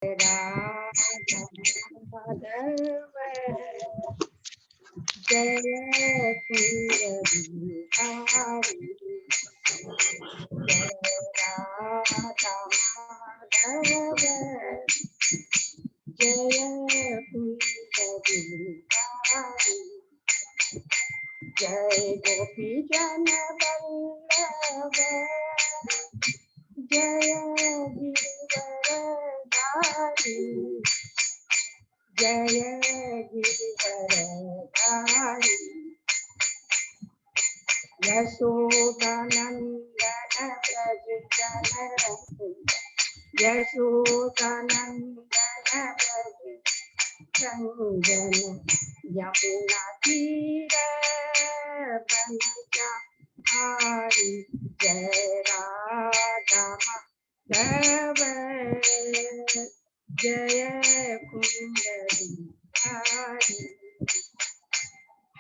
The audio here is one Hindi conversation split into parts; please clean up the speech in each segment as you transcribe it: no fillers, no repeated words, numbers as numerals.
राधा माधव जय कुंज बिहारी जय राधा माधव जय कुंज बिहारी जय गोपी जन वल्लभ जय गिरिवरधारी जय गिरिवरधारी यशोदानंदन व्रज जनरंजन यशोदानंदन व्रज रंजन यमुना तीर बनचारी जय राधा माधव जय कुंज बिहारी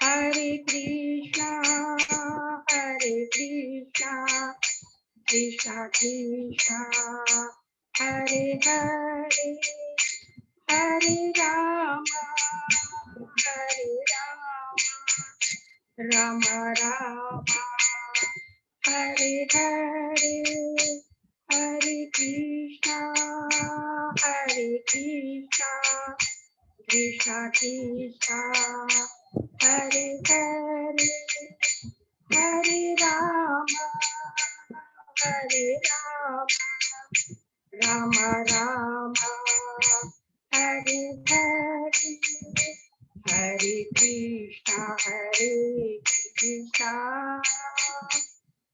हरे कृष्णा कृष्णा कृष्णा हरे हरे हरे राम राम राम हरे हरे हरे कृष्णा कृष्णा कृष्णा हरे हरे हरे राम राम राम हरे हरे हरे कृष्णा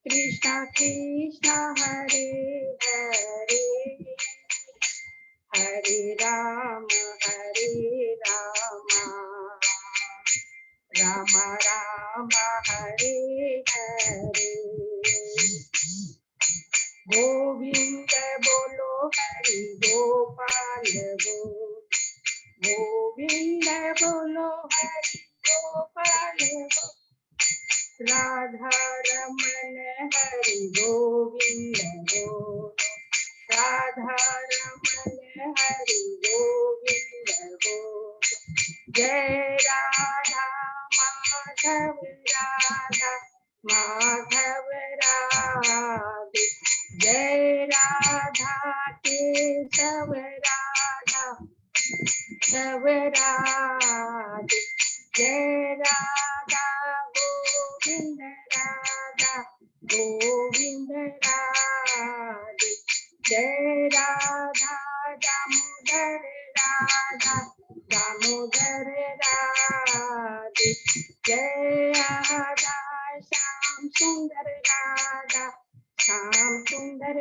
कृष्णा कृष्णा हरे हरे हरे राम राम राम हरे हरे गोविंद बोलो हरि गोपाल गोविंद बोलो हरि गोपाल राधा रमन हरि गोविंद बोलो राधा रमन हरि गोविंद बोलो जय राधा माधव राधे जय राधा केशव राधे जय राधा गोविंद राधे जय राधा दामोदर राधे जय राधा श्याम सुंदर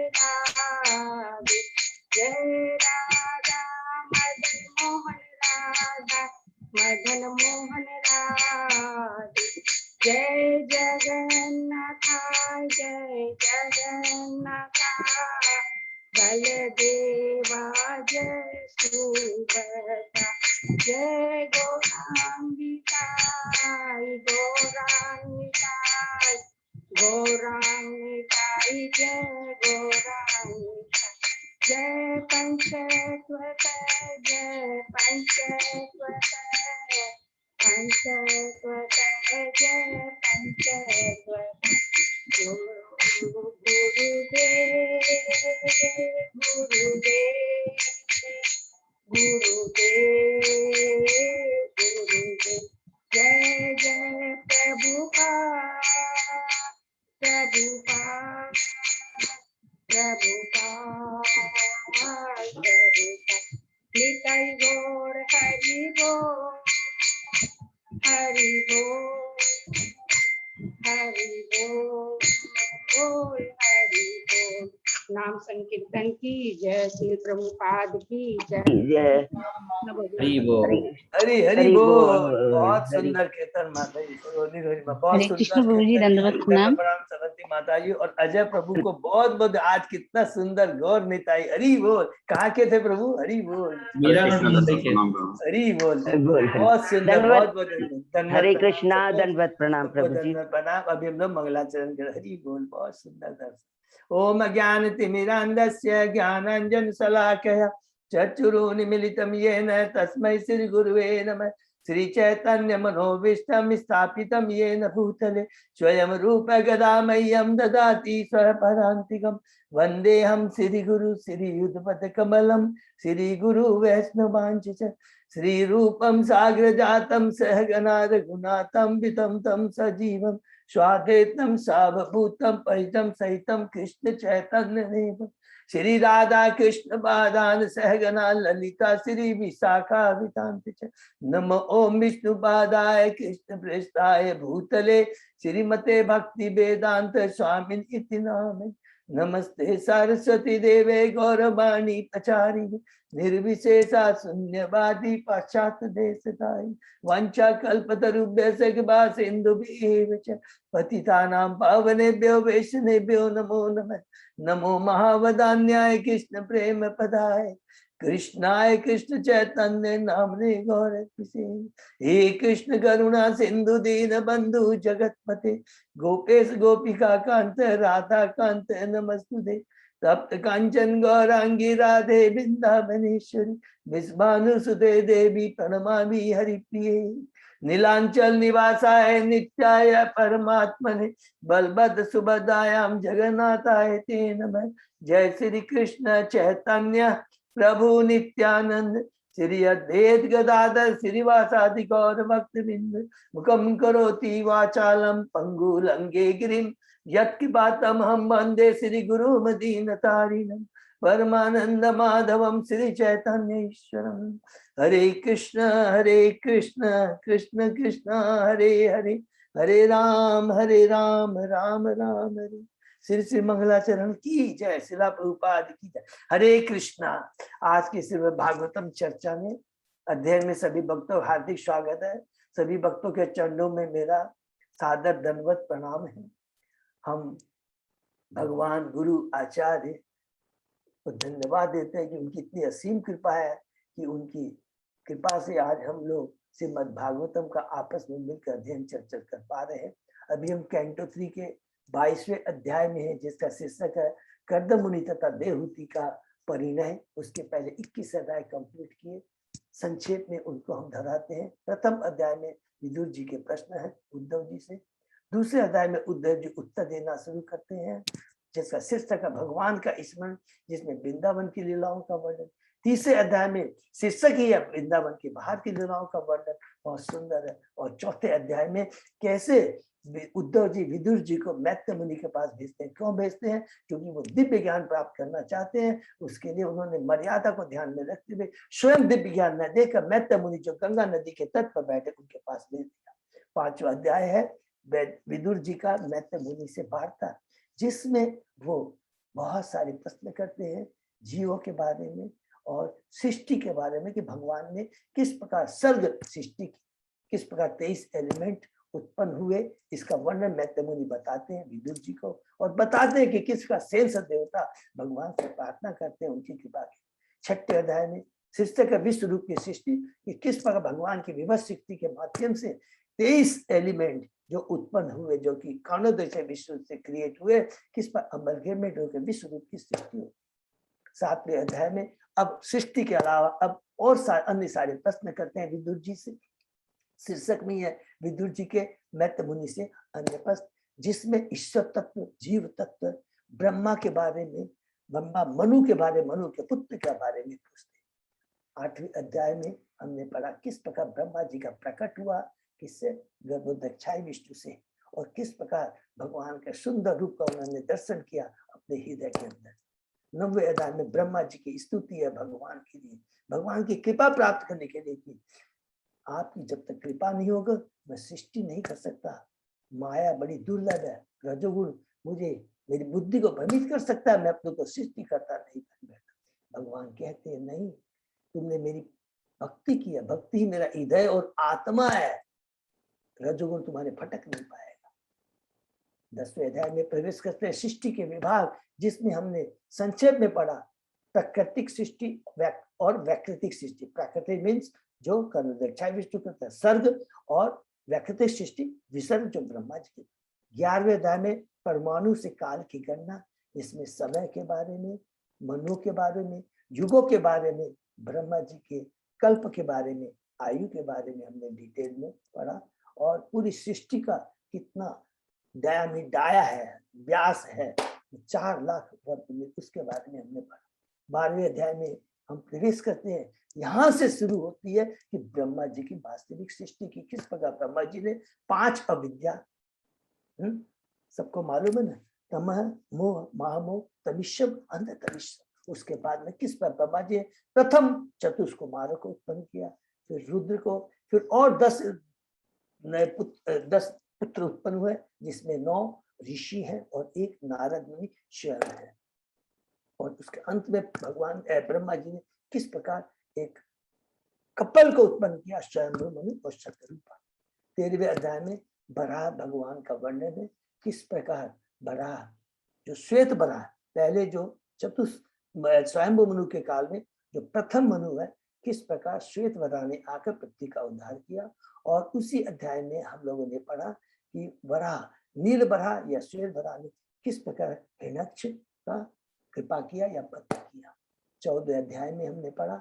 राधे जय राधा मदन मोहन राधे जय जगन्नाथ बलदेवा जय सुभद्रा जय गौरांगिका जय गौरांगिका जय पंचवट जय पंचवट गुरुदेव जय जय प्रभुपाद निताई गौर हरि बोल नाम संकीर्तन की जय, श्री प्रभुपाद की जय। हरि बोल हरि बोल। बहुत सुंदर कीर्तन माता जी, बहुत सुंदर कीर्तन। सरस्वती माता जी और अजय प्रभु को बहुत बहुत आज कितना सुंदर गौर निताई। हरि बोल। कहाँ के थे प्रभु? हरि बोल। हरि बोल। बहुत सुंदर, बहुत बहुत धन्यवाद। हरे कृष्णा, दंडवत प्रणाम प्रभु जी। प्रणाम। अभी हम लोग मंगलाचरण कर। हरि बोल। बहुत सुंदर दर्शन। ओम ज्ञान तिमिरांधस्य ज्ञानांजन शलाकया चक्षुरुन्मीलितं येन तस्मै श्री गुरुवे नमः। श्री चैतन्य मनोभीष्टं स्थापितं येन भूतले स्वयं रूप गदा मह्यं ददाति स्वपदान्तिकं। वन्देऽहं श्री गुरु श्री युगपद कमलं श्री गुरु वैष्णवांच श्री रूपं साग्र जातं सहगना रघुनाथं वितं तं सजीवं स्वाद्वैतं सावभूतं परितं सहितं कृष्ण चैतन्य देवं। श्री राधा कृष्ण पादान सहगना ललिता श्री विशाखा वितांत च। नमो ओम विष्णु पादाय कृष्ण पृष्ठाय भूतले श्रीमते भक्ति वेदांत स्वामिन इति नामे। नमस्ते सरस्वती देवे गौरवाणी प्रचारिणे निर्विशेषा शून्यवादी पाश्चात्य देशतारिणे। वंचा कल्पतरुभ्यश्च कृपा सिन्धुभ्येव च पतितानां पावनेभ्यो वैष्णवेभ्यो नमो नमः। नमो महावदान्याय कृष्ण प्रेम पदाय कृष्णाय कृष्ण चैतन्य नामने गौर हे कृष्ण करुणा सिंधु दीन बंधु जगतपते गोपेश गोपिका कांत राधा कांत नमस्तुते। तप्त कांचन गौरांगी राधे वृंदावनेश्वरी विश्वानुसुते देवी प्रणमामि हरिप्रिये। नीलांचल निवासाय नित्याय परमात्मने बलभद्र सुभद्रायां जगन्नाथाय ते नमः। जय श्री कृष्ण चैतन्य प्रभु नित्यानंद श्री अद्वैत गदाधर श्रीवासादि गौर भक्तवृंद। मुखं करोति वाचालं पंगुलंगे गिरिं यत्कृपातमहं वन्दे श्री गुरुमदीनतारिणं परमानंद माधवं श्री चैतन्य ईश्वरम्। हरे कृष्ण कृष्ण कृष्ण हरे हरे हरे राम राम राम हरे। श्री श्री मंगलाचरण की जय। शिला प्रभुपाद की जय। हरे कृष्णा। आज की श्रीमद् भागवतम चर्चा में अध्ययन में सभी भक्तों हार्दिक स्वागत है। सभी भक्तों के चरणों में मेरा सादर दंडवत प्रणाम है। हम भगवान गुरु आचार्य को धन्यवाद देते हैं कि उनकी इतनी असीम कृपा है कि उनकी कृपा से आज हम लोग श्रीमद् भागवतम का आपस में मिलकर अध्ययन चर्चा कर पा रहे हैं। अभी हम कैंटो 3 के 22वें अध्याय में है, जिसका शीर्षक है कर्दमुनि तथा देवहूति का परिणय। उसके पहले 21 अध्याय कंप्लीट किए। संक्षेप में उनको हम दोहराते हैं। प्रथम अध्याय में विदुर जी के प्रश्न है उद्धव जी से। दूसरे अध्याय में उद्धव जी उत्तर देना शुरू करते हैं, जिसका शीर्षक है भगवान का स्मरण, जिसमें वृंदावन की लीलाओं का वर्णन। तीसरे अध्याय में शीर्षक ही है वृंदावन के बाहर की लीलाओं का वर्णन, बहुत सुंदर है। और चौथे अध्याय में कैसे उद्धव जी विदुर जी को मैत्र मुनि के पास भेजते हैं। क्यों भेजते हैं? क्योंकि वो दिव्य ज्ञान प्राप्त करना चाहते हैं। उसके लिए उन्होंने मर्यादा को ध्यान में रखते हुए स्वयं दिव्य ज्ञान न देकर मैत्र मुनि जो गंगा नदी के तट पर बैठे उनके पास भेज दिया। 5वां अध्याय है विदुर जी का मैत्र मुनि से वार्ता, जिसमें वो बहुत सारे प्रश्न करते हैं जीवों के बारे में और सृष्टि के बारे में, कि भगवान ने किस प्रकार सर्ग सृष्टि की, किस प्रकार 23 एलिमेंट उत्पन्न हुए। इसका वर्णन मैत्र मुनि बताते हैं विदुर जी को, और बताते हैं कि किसका शेष देवता भगवान से प्रार्थना करते हैं उनकी कृपा की। 6ठे अध्याय में शीर्षक विश्व रूप की सृष्टि, कि किस प्रकार भगवान की विभव शक्ति के माध्यम से 23 एलिमेंट जो उत्पन्न हुए, जो कि कारणोदय से विश्व से क्रिएट हुए, किस पर अमलगमेंट होकर विश्व रूप की सृष्टि हुई। 7वें अध्याय में अब सृष्टि के अलावा अब और अन्य सारे प्रश्न करते हैं विदुर जी से। शीर्षक में है विदुर जी के मैत्र मुनि से अन्य प्रश्न, जिसमें ईश्वर तत्व, जीव तत्व, ब्रह्मा के बारे में, ब्रह्मा मनु के बारे, मनु के पुत्र के बारे में पूछते हैं। 8वें अध्याय में हमने पढ़ा किस प्रकार ब्रह्मा जी का प्रकट हुआ, किससे? गर्भोदक्षाई विष्णु से, और किस प्रकार भगवान के सुंदर रूप का उन्होंने दर्शन किया अपने हृदय के अंदर। 9वें अध्याय में ब्रह्मा जी की स्तुति है भगवान के लिए, भगवान की कृपा प्राप्त करने के लिए कि आपकी जब तक कृपा नहीं होगा मैं सृष्टि नहीं कर सकता। माया बड़ी दुर्लभ है, रजोगुण मुझे मेरी बुद्धि को भ्रमित कर सकता है, मैं अपने को सृष्टि करता नहीं कर बैठा। भगवान कहते हैं नहीं, तुमने मेरी भक्ति की है, भक्ति ही मेरा हृदय और आत्मा है, रजोगुण तुम्हारे फटक नहीं पाएगा। 10वें अध्याय में प्रवेश करते हैं सृष्टि के विभाग, जिसमें हमने संक्षेप में पढ़ा प्राकृतिक सृष्टि और वैकृतिक सृष्टि। प्राकृतिक मीन्स जो कर्मदक्षाई विष्णु करता है सर्ग, और वैकृतिक सृष्टि विसर्ग जो ब्रह्मा जी की। 11वें अध्याय में परमाणु से काल की गणना, इसमें समय के बारे में, मनु के बारे में, युगों के बारे में ब्रह्मा जी के कल्प के बारे में, आयु के बारे में हमने डिटेल में पढ़ा, और पूरी सृष्टि का कितना डाया है, व्यास है 4 लाख वर्ग में, उसके बारे में हमने पढ़ा। 12वें अध्याय में हम प्रवेश करते हैं। यहाँ से शुरू होती है कि ब्रह्मा जी की वास्तविक सृष्टि की किस प्रकार ब्रह्मा जी ने 5 अविद्या, सबको मालूम है ना, तमह मोह महामोह तमिश्रम अंधतमिश्रम, उसके बाद में किस प्रकार ब्रह्मा जी प्रथम चतुष्कुमारों को उत्पन्न किया, फिर रुद्र को, फिर और 10 नए पुत्र उत्पन्न हुए, जिसमें 9 ऋषि हैं और 1 नारद मुनि स्वयं है। और उसके अंत में भगवान ब्रह्मा जी ने किस प्रकार एक कपल को उत्पन्न किया, स्वयं मनु और शतरूपा। 13वें अध्याय में बराह भगवान का वर्णन है, किस प्रकार बराह जो श्वेत बराह, पहले जो स्वयंभू मनु के काल में जो प्रथम मनु है, किस प्रकार श्वेत बराह ने आकर पृथ्वी का उद्धार किया। और उसी अध्याय में हम लोगों ने पढ़ा कि बराह, नील बराह या श्वेत बराह ने किस प्रकार हिरण्यक्ष का कृपा किया या पतन किया। 14वें अध्याय में हमने पढ़ा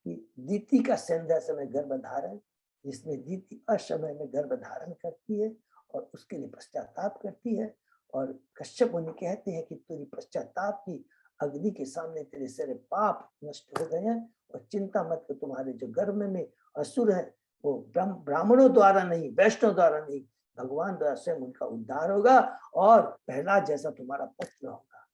कि दीति का संध्या समय गर्भधारण, जिसमें दीति असमय में गर्भधारण करती है और उसके लिए पश्चाताप करती है, और कश्यप मुनि कहते हैं कि तेरी पश्चाताप की अग्नि के सामने तेरे सारे पाप नष्ट हो गए हैं, और चिंता मत कर, तुम्हारे जो गर्भ में असुर है वो ब्राह्मणों द्वारा नहीं, वैष्णव द्वारा नहीं, भगवान द्वारा स्वयं उनका उद्धार होगा, और प्रहलाद जैसा तुम्हारा पुत्र होगा।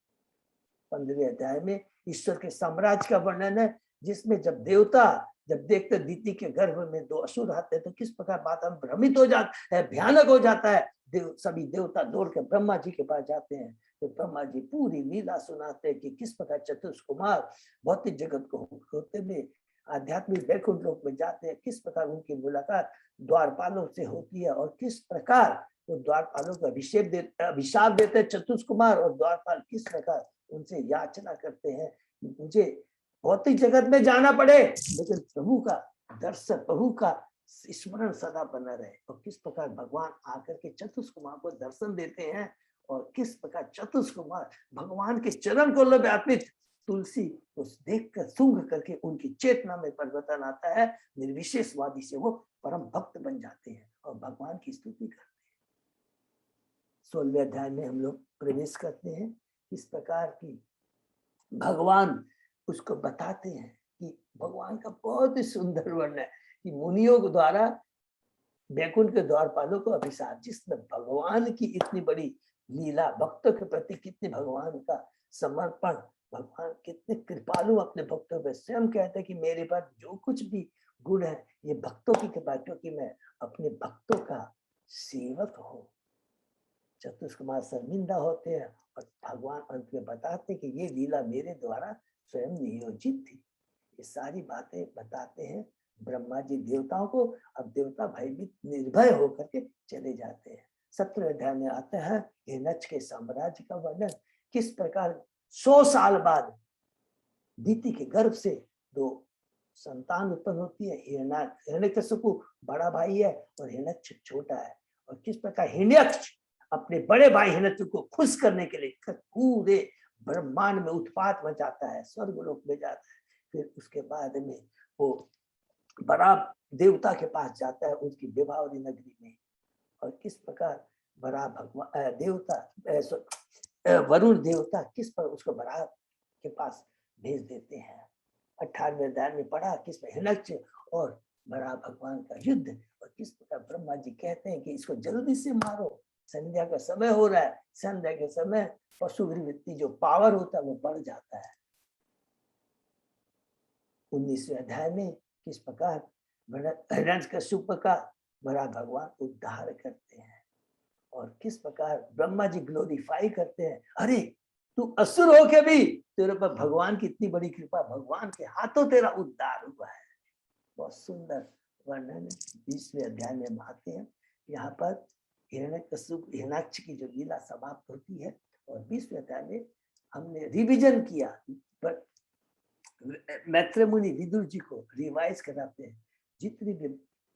15वें अध्याय में ईश्वर के साम्राज्य का वर्णन है, जिसमें जब देवता जब देखते दीति के गर्भ में 2 असुर आते हैं तो किस प्रकार वातावरण भ्रमित हो जाता है, भयानक हो जाता है। सभी देवता दौड़ के ब्रह्मा जी के पास जाते हैं, तो ब्रह्मा जी पूरी लीला सुनाते हैं कि किस प्रकार चतुष्कुमार भौतिक जगत को होते हुए आध्यात्मिक वैकुंठ लोक में जाते हैं, किस प्रकार उनकी मुलाकात द्वारपालों से होती है, और किस प्रकार वो द्वारपालों को अभिशाप देते हैं चतुष्कुमार, और द्वारपाल किस प्रकार उनसे याचना करते हैं मुझे भौतिक जगत में जाना पड़े लेकिन प्रभु का दर्शन, प्रभु का स्मरण सदा बना रहे। और किस प्रकार भगवान आकर के चतुष्कुमार को दर्शन देते हैं, और किस प्रकार चतुष्कुमार भगवान के चरण को अर्पित तुलसी को देखकर सूंघ करके उनकी चेतना में परिवर्तन आता है, निर्विशेषवादी से वो परम भक्त बन जाते हैं और भगवान की स्तुति करते हैं। 16वें अध्याय में हम लोग प्रवेश करते हैं, इस प्रकार की भगवान उसको बताते हैं कि भगवान का बहुत ही सुंदर वर्णन है कि मुनियों के द्वारा वैकुंठ के द्वारपालों को अभिशाप, जिसमें भगवान की इतनी बड़ी लीला, भक्तों के प्रति कितने भगवान का समर्पण, भगवान कितने कृपालु अपने भक्तों पे, स्वयं कहते हैं कि मेरे पास जो कुछ भी गुण है ये भक्तों की कृपा, क्योंकि मैं अपने भक्तों का सेवक हूँ। चतुष्कुमार शर्मिंदा होते हैं और भगवान अंत में बताते कि ये लीला मेरे द्वारा स्वयं नियोजित थी। ये सारी बातें बताते हैं ब्रह्मा जी देवताओं को। अब देवता भयभीत निर्भय होकर के चले जाते हैं। 17वें अध्याय में आता है हिरण्यक्ष के साम्राज्य का वर्णन, किस प्रकार 100 साल बाद दीति के गर्भ से 2 संतान उत्पन्न होती है। हिरण्यकशिपु बड़ा भाई है और हिरण्यक्ष छोटा है, और किस प्रकार हिरण्यक्ष अपने बड़े भाई हिरण्यक्ष को खुश करने के लिए पूरे ब्रह्मांड में उत्पात मचाता है, स्वर्गलोक में जाता है। फिर उसके बाद में वो बड़ा देवता के पास जाता है उसकी विभावरी नगरी में, और किस प्रकार बड़ा भगवान देवता वरुण देवता किस पर उसको बड़ा के पास भेज देते हैं। 18वें अध्याय में पढ़ा किस पर हिरण्यक्ष और बड़ा भगवान का युद्ध, और किस प्रकार ब्रह्मा जी कहते हैं कि इसको जल्दी से मारो, संध्या का समय हो रहा है। संध्या के समय पशुवृत्ति जो पावर होता है वो बढ़ जाता है। 19वें अध्याय में किस प्रकार हिरण्यकशिपु का बड़ा भगवान उद्धार करते हैं, और किस प्रकार ब्रह्मा जी ग्लोरीफाई करते हैं, अरे तू असुर होके भी तेरे पर भगवान की इतनी बड़ी कृपा, भगवान के हाथों तेरा उद्धार हुआ है। बहुत सुंदर वर्णन 20वें अध्याय में आते हैं। यहाँ पर हिरण्यकशिपु हिरण्याक्ष की जो लीला समाप्त होती है, और 20वें अध्याय में हमने रिवीजन किया, पर मैत्रेय मुनि विदुर जी को रिवाइज कराते हैं जितनी भी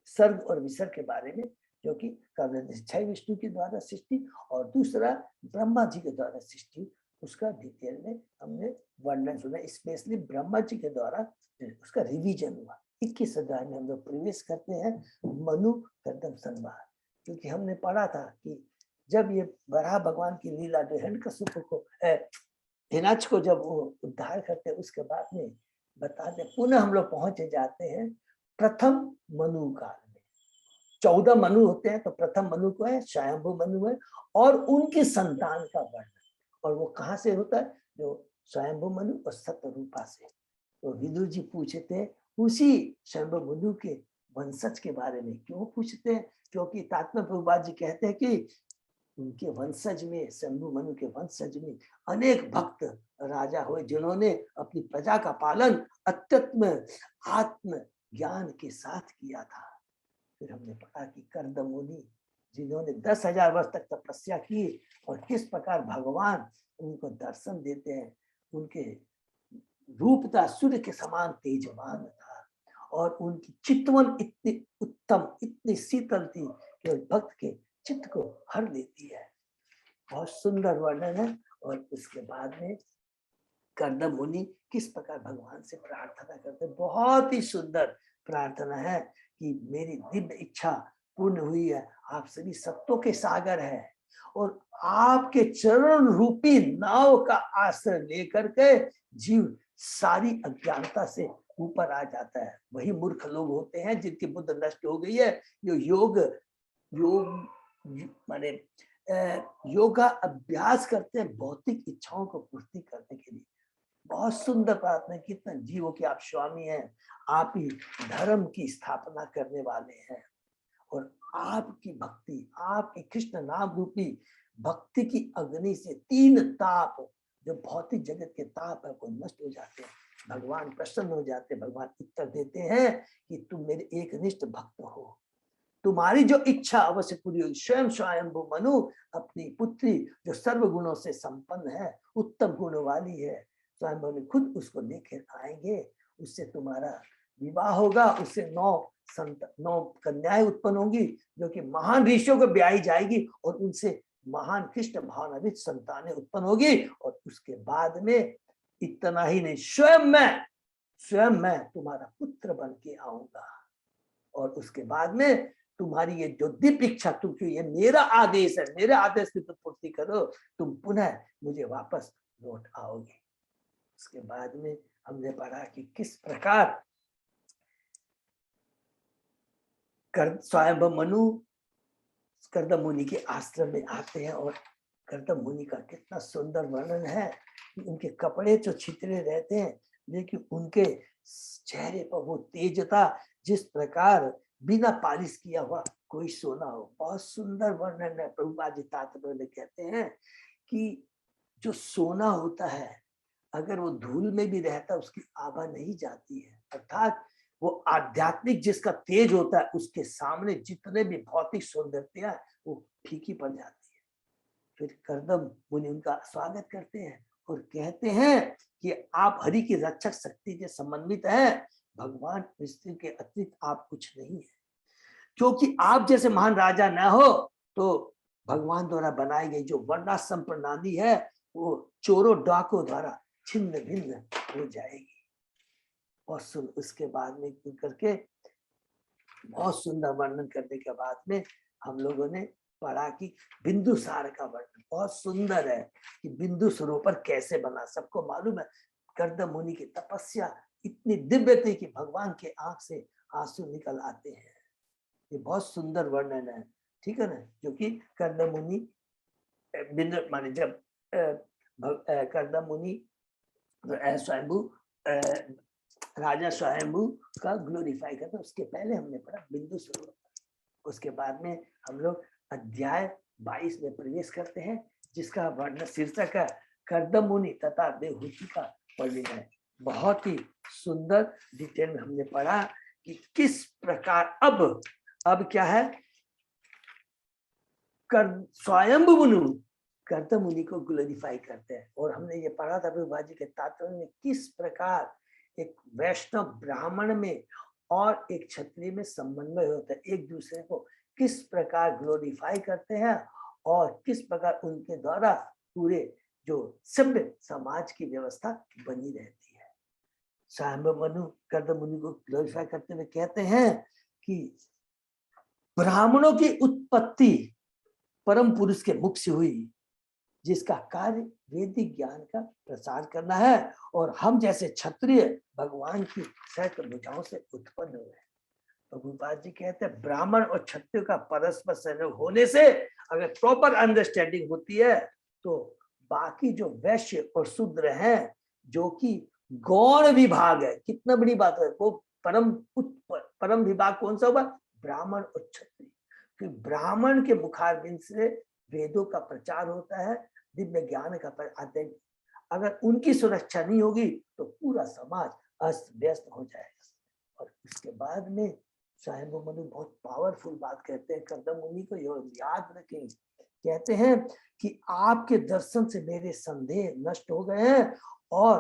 सर्ग और विसर्ग के बारे में, जो कि क्षय विष्णु के द्वारा सृष्टि और दूसरा ब्रह्मा जी के द्वारा सृष्टि, उसका डिटेल में हमने वर्णन सुना, स्पेशली ब्रह्मा जी के द्वारा उसका रिवीजन हुआ। 21 अध्याय में हम लोग प्रवेश करते हैं मनु कर्दम संवाद, क्योंकि हमने पढ़ा था कि जब ये बराह भगवान की लीला जो हिरण्यकशिपु को हिरण्यकशिप को जब वो उद्धार करते हैं, उसके बाद में बताते पुनः हम लोग पहुंचे जाते हैं प्रथम मनु काल में। 14 मनु होते हैं, तो प्रथम मनु को है, स्वयंभू मनु है, और उनकी संतान का वर्णन। और वो कहाँ से होता है? जो स्वयंभू मनु और सतरूपा से। तो विदुर जी पूछे थे उसी स्वयंभू मनु के वंशज के बारे में। क्यों पूछते हैं? क्योंकि तात्पर्य प्रभुपाद जी कहते हैं कि उनके वंशज में, शंभु मनु के वंशज में अनेक भक्त राजा हुए जिन्होंने अपनी प्रजा का पालन अत्यत्म आत्म ज्ञान के साथ किया था। फिर हमने पढ़ा कि कर्दम मुनि जिन्होंने 10,000 वर्ष तक तपस्या की और किस प्रकार भगवान उनको दर्शन देते हैं। उनके रूप था सूर्य के समान तेजवान था, और उनकी चितवन इतनी उत्तम, इतनी शीतल थी कि भक्त के चित्त को हर लेती है। बहुत सुंदर वर्णन है। और उसके बाद में कर्दम मुनि किस प्रकार भगवान से प्रार्थना करते, बहुत ही सुंदर प्रार्थना है कि मेरी दिव्य इच्छा पूर्ण हुई है। आप सभी सत्यों के सागर है, और आपके चरण रूपी नाव का आश्रय लेकर के जीव सारी अज्ञानता से ऊपर आ जाता है। वही मूर्ख लोग होते हैं जिनकी बुद्धि नष्ट हो गई है, जो योग माने योगा अभ्यास करते हैं भौतिक इच्छाओं को पूर्ति करने के लिए। बहुत सुंदर प्रार्थना, कितना जीवों के आप स्वामी हैं, आप ही धर्म की स्थापना करने वाले हैं, और आपकी भक्ति, आपकी कृष्ण नाम रूपी भक्ति की अग्नि से 3 ताप, जो भौतिक जगत के ताप है, वो नष्ट हो जाते हैं। भगवान प्रसन्न हो जाते हैं। भगवान उत्तर देते हैं कि तुम मेरे एकनिष्ठ भक्त हो, तुम्हारी जो इच्छा अवश्य पूरी होगी। स्वयं स्वयंभू मनु अपनी पुत्री जो सर्व गुणों से संपन्न है, उत्तम गुणों वाली है, स्वयं ने खुद उसको लेकर आएंगे। उससे तुम्हारा विवाह होगा, उससे 9 कन्याएं उत्पन्न होंगी, जो कि महान ऋषियों को ब्याही जाएगी, और उनसे महान कृष्ण भावनावित संतानें उत्पन्न होगी। और उसके बाद में इतना ही नहीं, स्वयं मैं तुम्हारा पुत्र बन के आऊंगा, और उसके बाद में तुम्हारी ये जो दिव्य इच्छा, क्योंकि ये मेरा आदेश है, मेरे आदेश की तुम पूर्ति करो, तुम पुनः मुझे वापस लौट आओगे। उसके बाद में हमने पढ़ा कि किस प्रकार स्वयं मनु कर्दम मुनि के आश्रम में आते हैं, और कर्दम मुनि का कितना सुंदर वर्णन है कि उनके कपड़े जो छितरे रहते हैं, लेकिन उनके चेहरे पर वो तेज था जिस प्रकार बिना पालिश किया हुआ कोई सोना हो। बहुत सुंदर वर्णन है। प्रभुपाद जी तात्पर्य में कहते हैं कि जो सोना होता है, अगर वो धूल में भी रहता है, उसकी आभा नहीं जाती है। अर्थात वो आध्यात्मिक जिसका तेज होता है, उसके सामने जितने भी भौतिक सौंदर्यता है, वो फीकी पड़ जाती है। फिर कर्दम मुनि उनका स्वागत करते हैं और कहते हैं कि आप हरि की रक्षक शक्ति के समन्वित हैं। भगवान विष्णु के अतिरिक्त आप कुछ नहीं है, क्योंकि आप जैसे महान राजा न हो तो भगवान द्वारा बनाई गई जो वर्णाश्रम प्रणाली है, वो चोरों डाकों द्वारा छिन्न भिन्न हो जाएगी। और सुन, उसके बाद में करके बहुत सुंदर वर्णन करने के बाद में हम लोगों ने पढ़ा कि बिंदुसार का वर्णन बहुत सुंदर है कि बिंदु सरोवर कैसे बना। सबको मालूम है कर्दम मुनि की तपस्या इतनी दिव्य थी कि भगवान के आंख से आंसू निकल आते हैं। ये बहुत सुंदर वर्णन है, ठीक है ना। जो कि कर्दम मुनि बिंदु माने जब कर्दम मुनि स्वयंभू राजा स्वयंभू का ग्लोरीफाई करता, उसके पहले हमने पढ़ा बिंदु सरोवर। उसके बाद में हम लोग अध्याय 22 में प्रवेश करते हैं, जिसका वर्णन शीर्षक है कर्दम मुनि तथा देवहूति का वर्णन है। बहुत ही सुंदर डिटेल में हमने पढ़ा कि किस प्रकार अब क्या है, स्वयंभू मुनि कर्दम मुनि को ग्लोरीफाई करते हैं। और हमने ये पढ़ा था प्रभुपाद के तात्पर्य में किस प्रकार एक वैष्णव ब्राह्मण में और एक क्षत्रिय में समन्वय होता है, एक दूसरे को किस प्रकार ग्लोरीफाई करते हैं और किस प्रकार उनके द्वारा पूरे जो सभ्य समाज की व्यवस्था बनी रहती है। स्वयंभू मनु कर्दम मुनि को ग्लोरीफाई करते हुए कहते हैं कि ब्राह्मणों की उत्पत्ति परम पुरुष के मुख से हुई, जिसका कार्य वैदिक ज्ञान का प्रसार करना है, और हम जैसे क्षत्रिय भगवान की सहस्त्र भुजाओं से उत्पन्न हुए। प्रभुपाद जी कहते हैं ब्राह्मण और क्षत्रिय का परस्पर सहयोग होने से अगर प्रॉपर अंडरस्टैंडिंग होती है तो बाकी जो वैश्य और शूद्र हैं, जो कि गौण विभाग है, कितना बड़ी बात है, वो परम विभाग कौन सा होगा? ब्राह्मण और क्षत्रिय। क्योंकि ब्राह्मण के मुखारबिंद से वेदों का प्रचार होता है, दिव्य ज्ञान का अध्ययन। अगर उनकी सुरक्षा नहीं होगी तो पूरा समाज अस्त व्यस्त हो जाएगा। और उसके बाद में स्वयंभू मनु बहुत पावरफुल बात कहते हैं, कर्दम मुनि को याद रखें। कहते हैं कि आपके दर्शन से मेरे संदेह नष्ट हो गए हैं, और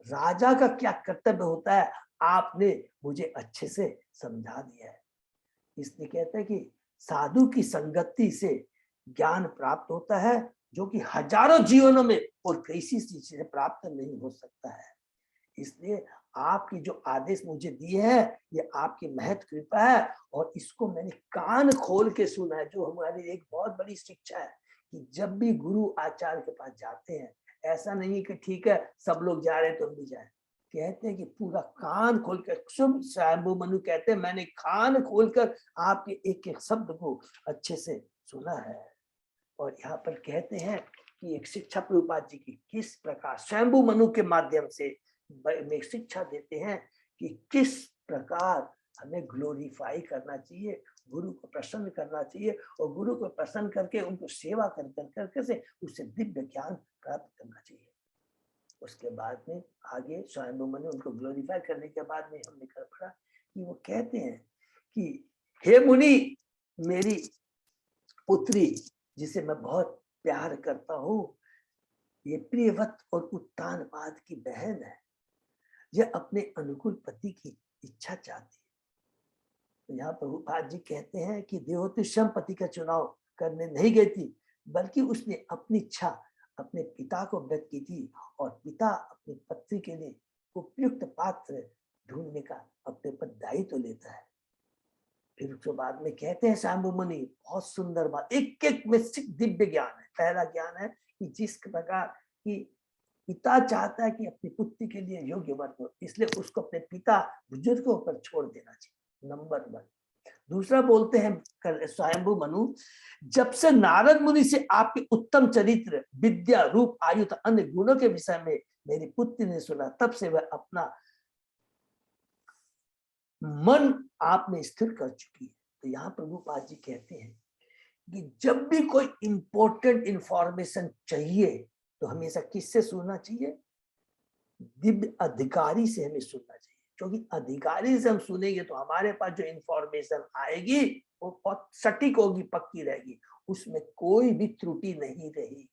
राजा का क्या कर्तव्य होता है आपने मुझे अच्छे से समझा दिया है। इसलिए कहते हैं कि साधु की संगति से ज्ञान प्राप्त होता है, जो कि हजारों जीवनों में और किसी चीज से प्राप्त नहीं हो सकता है। इसलिए आपकी जो आदेश मुझे दिए हैं, ये आपकी महत कृपा है, और इसको मैंने कान खोल के सुना है। जो हमारी एक बहुत बड़ी शिक्षा है कि जब भी गुरु आचार्य के पास जाते हैं, ऐसा नहीं कि ठीक है सब लोग जा रहे हैं तो हम भी जाए। कहते हैं कि पूरा कान खोलकर, शुभ स्वयंभू मनु कहते हैं मैंने कान खोलकर आपके एक एक शब्द को अच्छे से सुना है। और यहाँ पर कहते हैं कि एक शिक्षा प्रभुपाद जी की किस प्रकार स्वयंभू मनु के माध्यम से में शिक्षा देते हैं कि किस प्रकार हमें ग्लोरीफाई करना चाहिए, गुरु को प्रसन्न करना चाहिए, और गुरु को प्रसन्न करके उनको सेवा करके से उससे दिव्य ज्ञान प्राप्त करना चाहिए। उसके बाद में आगे स्वयंभू मनु उनको ग्लोरीफाई करने के बाद में हमने कर पड़ा कि वो कहते हैं कि हे मुनि, मेरी पुत्री जिसे मैं बहुत प्यार करता हूँ, ये प्रियवत और उत्तानपाद की बहन है। यह अपने अनुकूल पति की इच्छा चाहती है। तो यहाँ प्रभुपाद जी कहते हैं कि देवोत्तम स्वयं पति का चुनाव करने नहीं गई थी, बल्कि उसने अपनी इच्छा अपने पिता को व्यक्त की थी, और पिता अपनी पत्नी के लिए उपयुक्त पात्र ढूंढने का अपने पर दायित्व लेता है। फिर उसके बाद में कहते हैं स्वयंभू मुनि, बहुत सुंदर बात, एक एक में दिव्य ज्ञान है। पहला ज्ञान है कि जिस प्रकार की पिता चाहता है कि अपनी पुत्री के लिए योग्य वर हो, इसलिए उसको अपने पिता बुजुर्गों पर छोड़ देना चाहिए, नंबर 1। दूसरा बोलते हैं स्वयंभू मनु, जब से नारद मुनि से आपके उत्तम चरित्र, विद्या, रूप, आयु तथा अन्य गुणों के विषय में मेरी पुत्री ने सुना, तब से वह अपना मन आपने स्थिर कर चुकी है। तो यहाँ प्रभुपाद जी कहते हैं कि जब भी कोई इंपॉर्टेंट इंफॉर्मेशन चाहिए तो हमेशा किससे सुनना चाहिए? दिव्य अधिकारी से हमें सुनना चाहिए, क्योंकि अधिकारी से हम सुनेंगे तो हमारे पास जो इंफॉर्मेशन आएगी वो बहुत सटीक होगी, पक्की रहेगी, उसमें कोई भी त्रुटि नहीं रहेगी।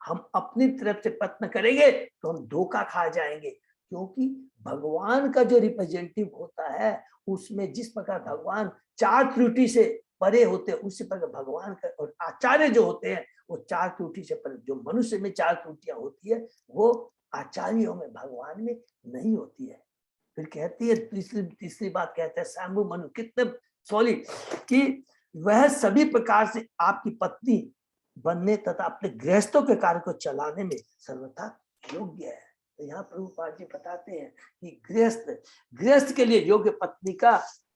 हम अपनी तरफ से प्रयत्न करेंगे तो हम धोखा खा जाएंगे, क्योंकि भगवान का जो रिप्रेजेंटेटिव होता है उसमें जिस प्रकार भगवान 4 त्रुटि से परे होते हैं, उसी प्रकार भगवान का और आचार्य जो होते हैं वो 4 त्रुटि से परे। जो मनुष्य में 4 त्रुटियां होती है वो आचार्यों में, भगवान में नहीं होती है। फिर कहती है तीसरी बात कहते हैं स्वयंभू मनु, कितने सॉलिड, कि वह सभी प्रकार से आपकी पत्नी बनने तथा अपने गृहस्थों के कार्य को चलाने में सर्वथा योग्य है। तो यहाँ प्रभुपाद जी बताते हैं कि गृहस्थ के लिए योग्य पत्नी का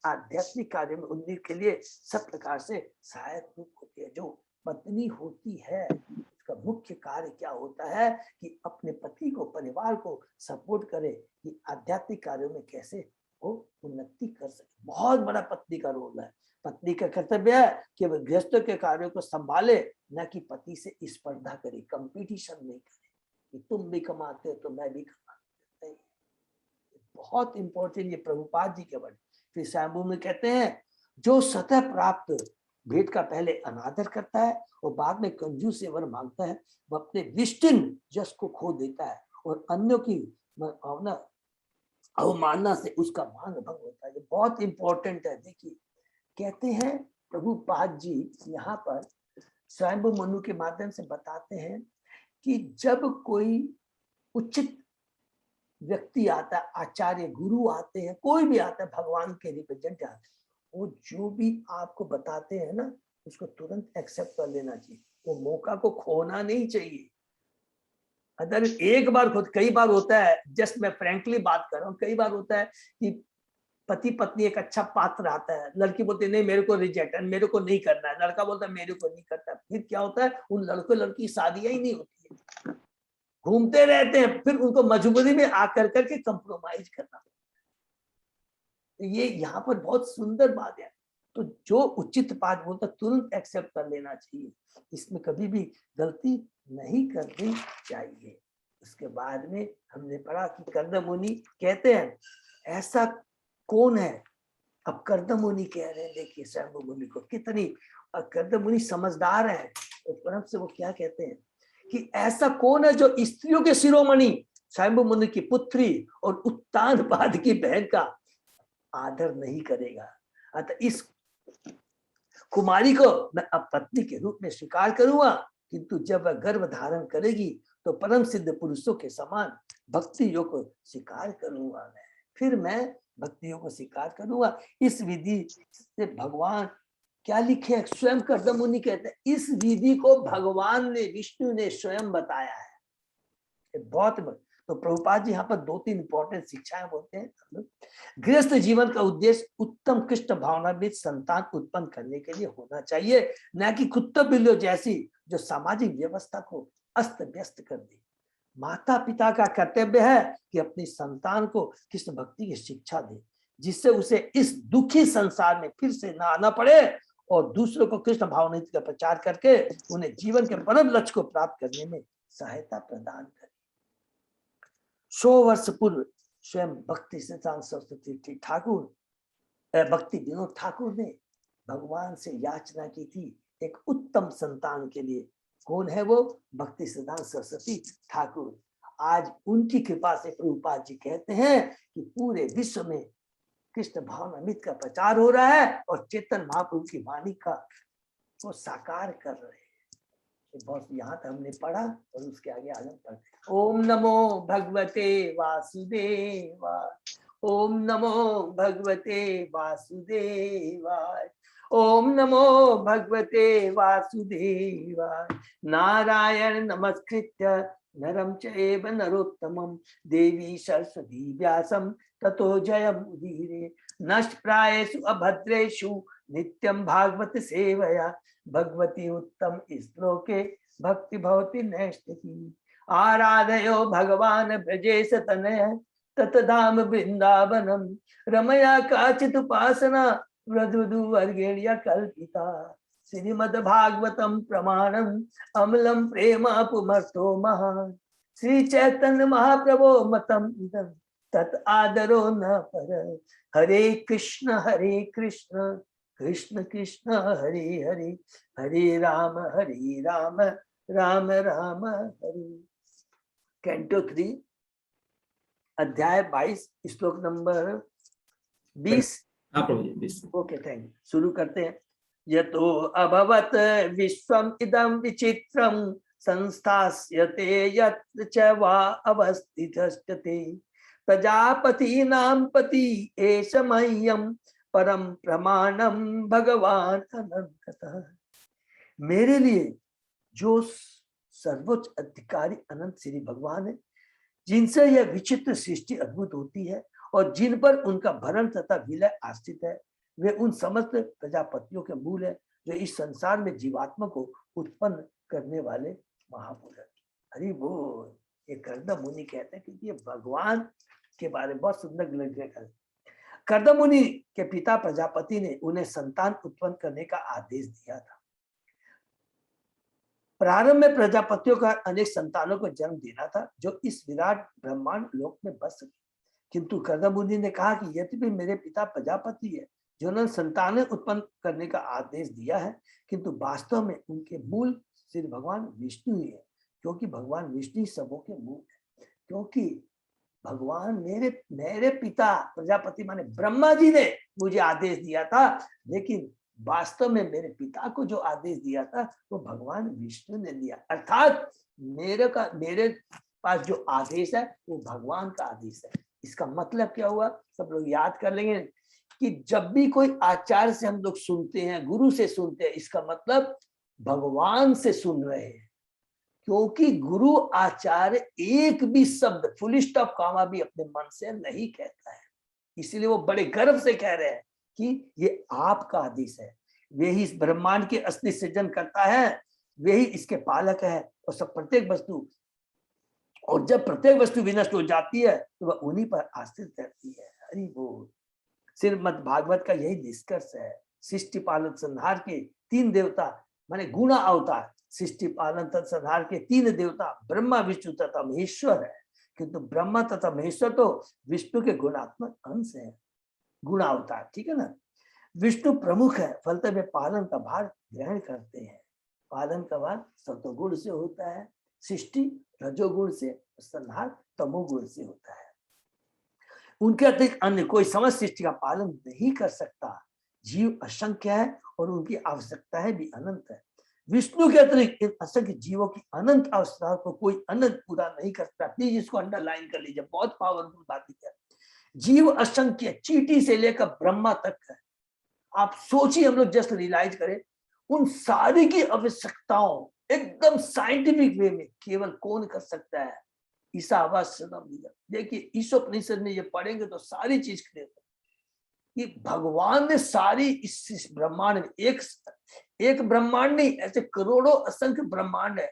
आध्यात्मिक कार्य में उन्नति के लिए सब प्रकार से सहायक रूप होती है। जो पत्नी होती है उसका मुख्य कार्य क्या होता है कि अपने पति को, परिवार को सपोर्ट करे कि आध्यात्मिक कार्यों में कैसे वो उन्नति कर सके। बहुत बड़ा पत्नी का रोल है। पत्नी का कर्तव्य है कि वह गृहस्थों के कार्यों को संभाले, न कि पति से स्पर्धा करे, कंपटीशन नहीं करे कि तुम भी कमाते हो तो मैं भी कमाता हूं। बहुत इंपॉर्टेंट ये प्रभुपाद जी के वर्ड। फिर स्वयंभू में कहते हैं जो सतह प्राप्त भेंट का पहले अनादर करता है और बाद में कंजूस से वर मांगता है, वह अपने विष्टिन जस को खो देता है और अन्यों की अवमानना से उसका मान भंग होता है। ये बहुत इंपॉर्टेंट है। देखिए कहते हैं प्रभुपाद जी यहाँ पर स्वयंभू मनु के माध्यम से बताते हैं कि जब कोई उचित व्यक्ति आता है, आचार्य गुरु आते हैं, कोई भी आता है, भगवान के रिप्रेजेंट आते हैं, वो जो भी आपको बताते हैं ना, उसको तुरंत एक्सेप्ट कर लेना चाहिए। वो मौका को खोना नहीं चाहिए। अगर एक बार खुद, कई बार होता है, जस्ट मैं फ्रैंकली बात कर रहा हूँ, कई बार होता है कि पति पत्नी एक अच्छा पात्र आता है, लड़की बोलती है नहीं मेरे को रिजेक्ट है, मेरे को नहीं करना है, लड़का बोलता है मेरे को नहीं करता, फिर क्या होता है, उन लड़के लड़की शादियां ही नहीं होती है, घूमते रहते हैं, फिर उनको मजबूरी में आकर करके कंप्रोमाइज करना। ये यहाँ पर बहुत सुंदर बात है। तो जो उचित बात बोलता तुरंत एक्सेप्ट कर लेना चाहिए, इसमें कभी भी गलती नहीं करनी चाहिए। उसके बाद में हमने पढ़ा कि कर्दम मुनि कहते हैं ऐसा कौन है। अब कर्दम मुनि कह रहे हैं, देखिए स्वयं मुनि को कितनी, कर्दम मुनि समझदार है, तो परम से वो क्या कहते हैं कि ऐसा कौन है जो स्त्रियों के शिरोमणि स्वयं मुनि की पुत्री और उत्तानपाद की बहन का आदर नहीं करेगा। अतः इस कुमारी को मैं अब पत्नी के रूप में स्वीकार करूंगा, किंतु जब वह गर्भ धारण करेगी तो परम सिद्ध पुरुषों के समान भक्ति योग को स्वीकार करूंगा। मैं फिर मैं भक्ति योग को स्वीकार करूंगा। इस विधि से भगवान क्या लिखे हैं, स्वयं कर्दम मुनि कहते हैं इस विधि को भगवान ने, विष्णु ने स्वयं बताया है। बहुत तो प्रभुपाद जी यहाँ पर 2-3 इंपॉर्टेंट शिक्षाएं बोलते हैं। गृहस्थ जीवन का उद्देश्य उत्तम कृष्ण भावनाविद संतान उत्पन्न करने के लिए होना चाहिए, न कि कुत्ता बिल्लियों जैसी जो सामाजिक व्यवस्था को अस्त व्यस्त कर दे। माता पिता का कर्तव्य है कि अपनी संतान को कृष्ण भक्ति की शिक्षा दे, जिससे उसे इस दुखी संसार में फिर से ना आना पड़े और दूसरों को कृष्ण भावनाविद का प्रचार करके उन्हें जीवन के परम लक्ष्य को प्राप्त करने में सहायता प्रदान करे। 100 वर्ष पूर्व स्वयं भक्ति सिद्धांत सरस्वती ठाकुर, भक्ति विनोद ठाकुर ने भगवान से याचना की थी एक उत्तम संतान के लिए। कौन है वो? भक्ति सिद्धांत सरस्वती ठाकुर। आज उनकी कृपा से प्रभुपाद जी कहते हैं कि पूरे विश्व में कृष्ण भावनामृत का प्रचार हो रहा है और चेतन महाप्रभु की वाणी का वो साकार कर रहे हैं। बहुत यहाँ तक हमने पढ़ा और उसके आगे आगे पढ़ते। ओम नमो भगवते वासुदेवाय, ओम नमो भगवते वासुदेवाय, ओम नमो भगवते वासुदेवाय। नारायण नमस्कृत्य नरं चैव नरोत्तमं देवी सरस्वती व्यासं ततो जयमुदीरये। नष्टप्रायेषु अभद्रेषु नित्यं भागवत सेवया भगवती उत्तम श्लोके भक्ति भवति नैष्ठिकी। आराधयो भगवान ब्रजेश तनय ततधाम वृंदावनम रमया काचित उपासना वृद्धु वर्गेण्य कल्पिता। श्रीमद् भागवतम प्रमाणम अमलम प्रेमापुमर्थो महान्। श्री चैतन्य महाप्रभो मतम इदं तत् आदरो न पर। हरे कृष्ण कृष्ण कृष्ण हरे हरे, हरे राम राम राम हरे। कैंटो 3 अध्याय 22 श्लोक नंबर 20। Okay, thank you. शुरू करते हैं। यतो अभवत विश्वम इदं विचित्रम संस्थास्यते यत्र च वा अवस्थितस्ते प्रजापतीनां पति एष मह्यं परम प्रमाणम भगवान अनंततः। मेरे लिए जो सर्वोच्च अधिकारी अनंत श्री भगवान है, जिनसे यह विचित्र सृष्टि अद्भुत होती है और जिन पर उनका भरण तथा विलय आश्रित है, वे उन समस्त प्रजापतियों के मूल है जो इस संसार में जीवात्मा को उत्पन्न करने वाले महापुरुष। हरि बोल। ये कर्दम मुनि कहते हैं कि ये भगवान के बारे में बहुत सुंदर ग्रंथ। कर्दम मुनि के पिता प्रजापति ने उन्हें संतान उत्पन्न करने का आदेश दिया था। प्रारंभ में प्रजापतियों का अनेक संतानों को जन्म देना था जो इस विराट ब्रह्मांड लोक में बस सके, किंतु कर्दम मुनि ने कहा कि यद्यपि मेरे पिता प्रजापति है जिन्होंने संतानें उत्पन्न करने का आदेश दिया है, किंतु वास्तव में उनके मूल श्री भगवान विष्णु ही है, क्योंकि भगवान विष्णु सबों के मूल है। क्योंकि भगवान मेरे पिता प्रजापति माने ब्रह्मा जी ने मुझे आदेश दिया था, लेकिन वास्तव में मेरे पिता को जो आदेश दिया था वो भगवान विष्णु ने दिया। अर्थात मेरे पास जो आदेश है वो भगवान का आदेश है। इसका मतलब क्या हुआ, सब लोग याद कर लेंगे कि जब भी कोई आचार्य से हम लोग सुनते हैं, गुरु से सुनते हैं, इसका मतलब भगवान से सुन रहे हैं। क्योंकि गुरु आचार्य एक भी शब्द फुल स्टॉप कॉमा भी अपने मन से नहीं कहता है, इसलिए वो बड़े गर्व से कह रहे हैं कि ये आपका आदेश है। वे ही इस ब्रह्मांड के असली सृजन करता है, वे ही इसके पालक है। और सब प्रत्येक वस्तु, और जब प्रत्येक वस्तु विनष्ट हो जाती है तो वह उन्हीं पर आश्रित रहती है। हरि बोल। श्रीमद् भागवत का यही निष्कर्ष है। सृष्टि पालन संहार के तीन देवता माने गुणा अवतार, सृष्टि पालन संहार के तीन देवता ब्रह्मा विष्णु तथा महेश्वर है। किंतु ब्रह्मा तथा महेश्वर तो विष्णु के गुणात्मक अंश है, गुणा अवतार, ठीक है ना। विष्णु प्रमुख है, फलतः वे पालन का भार ग्रहण करते हैं। पालन का भार सत्वगुण से होता है, सृष्टि रजोगुण से, संहार तमोगुण से होता है। उनके अतिरिक्त अन्य कोई समस्त सृष्टि का पालन नहीं कर सकता। जीव असंख्य है और उनकी आवश्यकता है भी अनंत है। विष्णु के अतिरिक्त इन असंख्य जीवों की अनंत आवश्यकता को कोई अनंत पूरा नहीं कर सकता। प्लीज इसको अंडरलाइन कर लीजिए, बहुत पावरफुल बात है। जीव असंख्य, चींटी से लेकर ब्रह्मा तक है। आप सोचिए, हम लोग जस्ट रियलाइज करें उन सारी की आवश्यकताओं एकदम साइंटिफिक वे में केवल कौन कर सकता है? ईशावास्यम। देखिए ईशोपनिषद में ये पढ़ेंगे तो सारी चीज क्लियर कि भगवान ने सारी इस ब्रह्मांड में, एक ब्रह्मांड नहीं, ऐसे करोड़ों असंख्य ब्रह्मांड है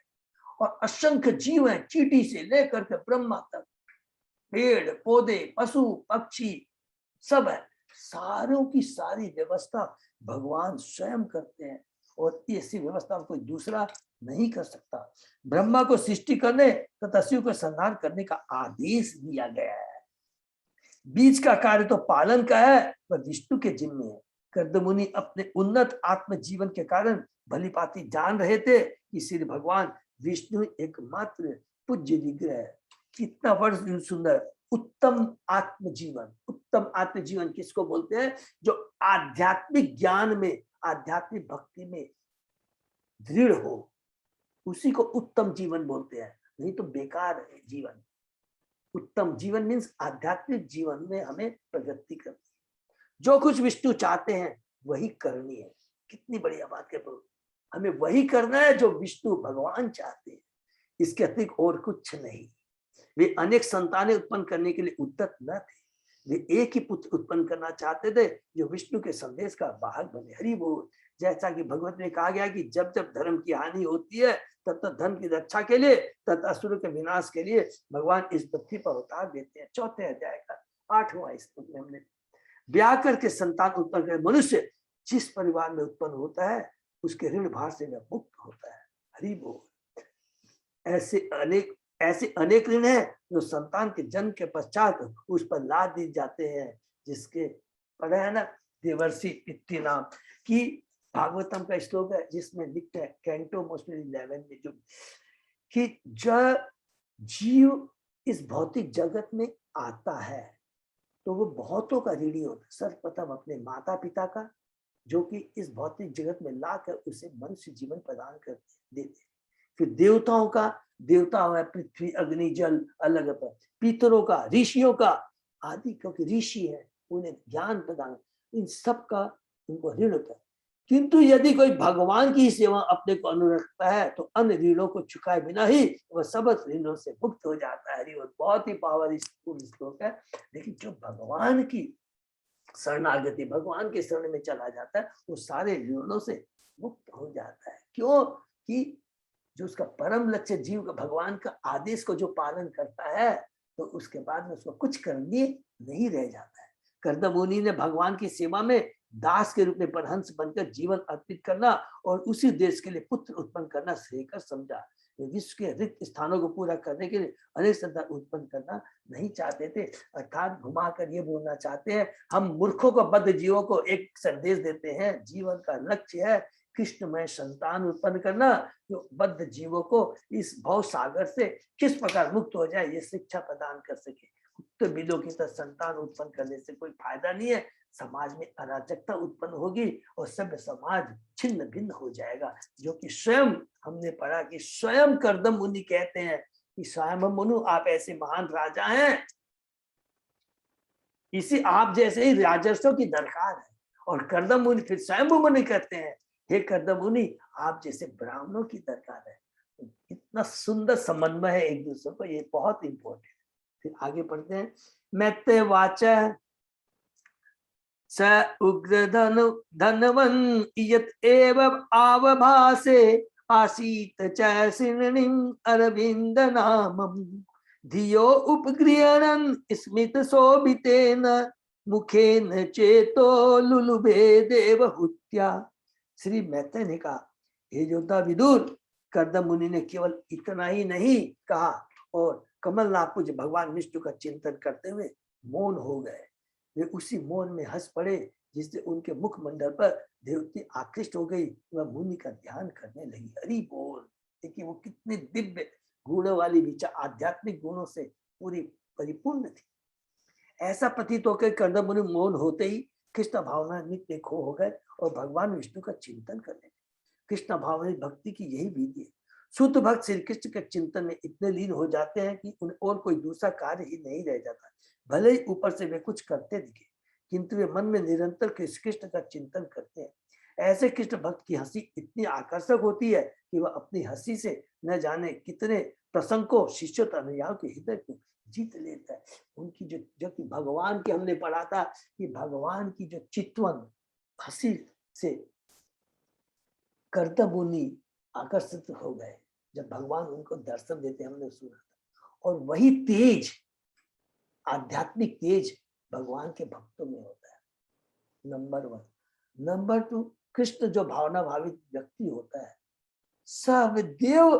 और असंख्य जीव है, चींटी से लेकर के ब्रह्मा तक, पेड़ पौधे पशु पक्षी सब है। सारों की सारी व्यवस्था भगवान स्वयं करते हैं और ऐसी व्यवस्था कोई दूसरा नहीं कर सकता। ब्रह्मा को सृष्टि करने तथा शिव को संहार करने का आदेश दिया गया है। बीच का कार्य तो पालन का है, वह विष्णु के जिम्मे है। कर्दमुनि अपने उन्नत आत्म जीवन के कारण भलीभांति जान रहे थे कि श्री भगवान विष्णु एकमात्र पूज्य विग्रह है। कितना वर्ष सुंदर। उत्तम आत्मजीवन, उत्तम आत्मजीवन किसको बोलते हैं? जो आध्यात्मिक ज्ञान में, आध्यात्मिक भक्ति में दृढ़ हो, उसी को उत्तम जीवन बोलते हैं, नहीं तो बेकार है जीवन। उत्तम जीवन मीन्स आध्यात्मिक जीवन में हमें प्रगति करनी है। जो कुछ विष्णु चाहते हैं वही करनी है। कितनी बढ़िया बात है प्रभु, हमें वही करना है जो विष्णु भगवान चाहते हैं, इसके अतिरिक्त और कुछ नहीं। वे अनेक संतानें उत्पन्न करने के लिए उद्यत न थे, वे एक ही पुत्र उत्पन्न करना चाहते थे जो विष्णु के संदेश का वाहक बने। हरि बोल। जैसा कि भगवत में कहा गया कि जब जब धर्म की हानि होती है तब तब धर्म की रक्षा के लिए तथा असुर के विनाश के लिए भगवान इस पृथ्वी पर अवतार देते हैं। 4 अध्याय का 8वां श्लोक में हमने ब्याह करके संतान उत्पन्न कर मनुष्य जिस परिवार में उत्पन्न होता है उसके ऋण भार से वह मुक्त होता है। हरि बोल। ऐसे अनेक ऋण हैं जो संतान के जन्म के पश्चात उस पर लाद दी जाते हैं, जिसके पढ़े है ना देवर्षि पितृ नाम की भागवतम का श्लोक है जिसमें लिखते हैं कैंटो मोस्टली 11 में जो कि जब जीव इस भौतिक जगत में आता है तो वो बहुतों का ऋणी होता है। सर्वप्रथम अपने माता पिता का, जो कि इस भौतिक जगत में लाकर उसे मनुष्य जीवन प्रदान कर देते। फिर देवताओं का, देवता है पृथ्वी अग्नि जल अलग है, पितरों का, ऋषियों का आदि, क्योंकि ऋषि है उन्हें ज्ञान प्रदान, इन सब का उनको ऋण होता है। किंतु यदि कोई भगवान की सेवा अपने को अनुरखता है तो अन्य ऋणों को चुकाए बिना ही वह सब ऋणों से मुक्त हो जाता है। बहुत ही पावरफुल श्लोक है। लेकिन जो भगवान की शरणागति, भगवान के शरण में चला जाता है वो सारे ऋणों से मुक्त हो जाता है। क्यों? कि जो उसका परम लक्ष्य जीव का भगवान का आदेश को जो पालन करता है तो उसके बाद में उसको कुछ करने नहीं रह जाता है। कर्दमुनि ने भगवान की सेवा में दास के रूप में परहंस बनकर जीवन अर्पित करना और उसी देश के लिए पुत्र उत्पन्न करना श्रेयकर समझा। वे विश्व के रिक्त स्थानों को पूरा करने के लिए अनेक संतान उत्पन्न करना नहीं चाहते थे। अर्थात घुमाकर ये बोलना चाहते हैं, हम मूर्खों को, बद्ध जीवों को एक संदेश देते हैं, जीवन का लक्ष्य है कृष्णमय संतान उत्पन्न करना, जो बद्ध जीवों को इस भव सागर से किस प्रकार मुक्त हो जाए ये शिक्षा प्रदान कर सके। तो बिलों की तरह संतान उत्पन्न करने से कोई फायदा नहीं है। समाज में अराजकता उत्पन्न होगी और सभ्य समाज छिन्न भिन्न हो जाएगा। जो कि स्वयं हमने पढ़ा कि स्वयं कर्दम मुनि कहते हैं कि स्वयं मुनु आप ऐसे महान राजा हैं, इसी आप जैसे ही राजस्व की दरकार है। और कर्दम मुनि फिर स्वयं मुनि कहते हैं, हे कर्दम मुनि आप जैसे ब्राह्मणों की दरकार है। इतना सुंदर समन्वय है एक दूसरे को, ये बहुत इंपॉर्टेंट। फिर आगे पढ़ते हैं, मैत्रेय वाच स उग्र धनवन यत एव आवभासे आसीत च सिरणिम अरविंद नामम धियो उपगृहणन स्मित शोभितेन मुखेन चेतो लुलुभे देवहूत्या। श्री मैत्रेय ने कहा, हे योद्धा विदुर, कर्दम मुनि ने केवल इतना ही नहीं कहा और कमलनाथ पूज्य भगवान विष्णु का चिंतन करते हुए मौन हो गए। वे उसी मौन में हंस पड़े जिससे उनके मुखमंडल पर देवती आकृष्ट हो गई। वह मुनि का ध्यान करने लगी। हरि बोल। देखिए वो कितने दिव्य गुणों वाली विचार, आध्यात्मिक गुणों से पूरी परिपूर्ण थी। ऐसा प्रतीत होकर कर्दम मुनि मौन होते ही कृष्ण भावना नित्य खो हो गए और भगवान विष्णु का चिंतन करने लगे। कृष्ण भावना भक्ति की यही विधि है। शुद्ध भक्त श्री कृष्ण के चिंतन में इतने लीन हो जाते हैं कि उन्हें और कोई दूसरा कार्य ही नहीं रह जाता। भले ही ऊपर से वे कुछ करते दिखे, किंतु वे मन में निरंतर कृष्ण का चिंतन करते हैं। ऐसे कृष्ण भक्त की हंसी इतनी आकर्षक होती है कि वह अपनी हंसी से न जाने कितने प्रसंग को शिष्यों अनुयायियों के हृदय को जीत लेता है। उनकी जो कि भगवान की हमने पढ़ा था कि भगवान की जो चितवन हंसी से कर्दम मुनि आकर्षित हो गए जब भगवान उनको दर्शन देते, हमने सुना था। और वही तेज, आध्यात्मिक तेज भगवान के भक्तों में होता है। नंबर 1। नंबर 2, कृष्ण जो भावना भावित व्यक्ति होता है, सवदेव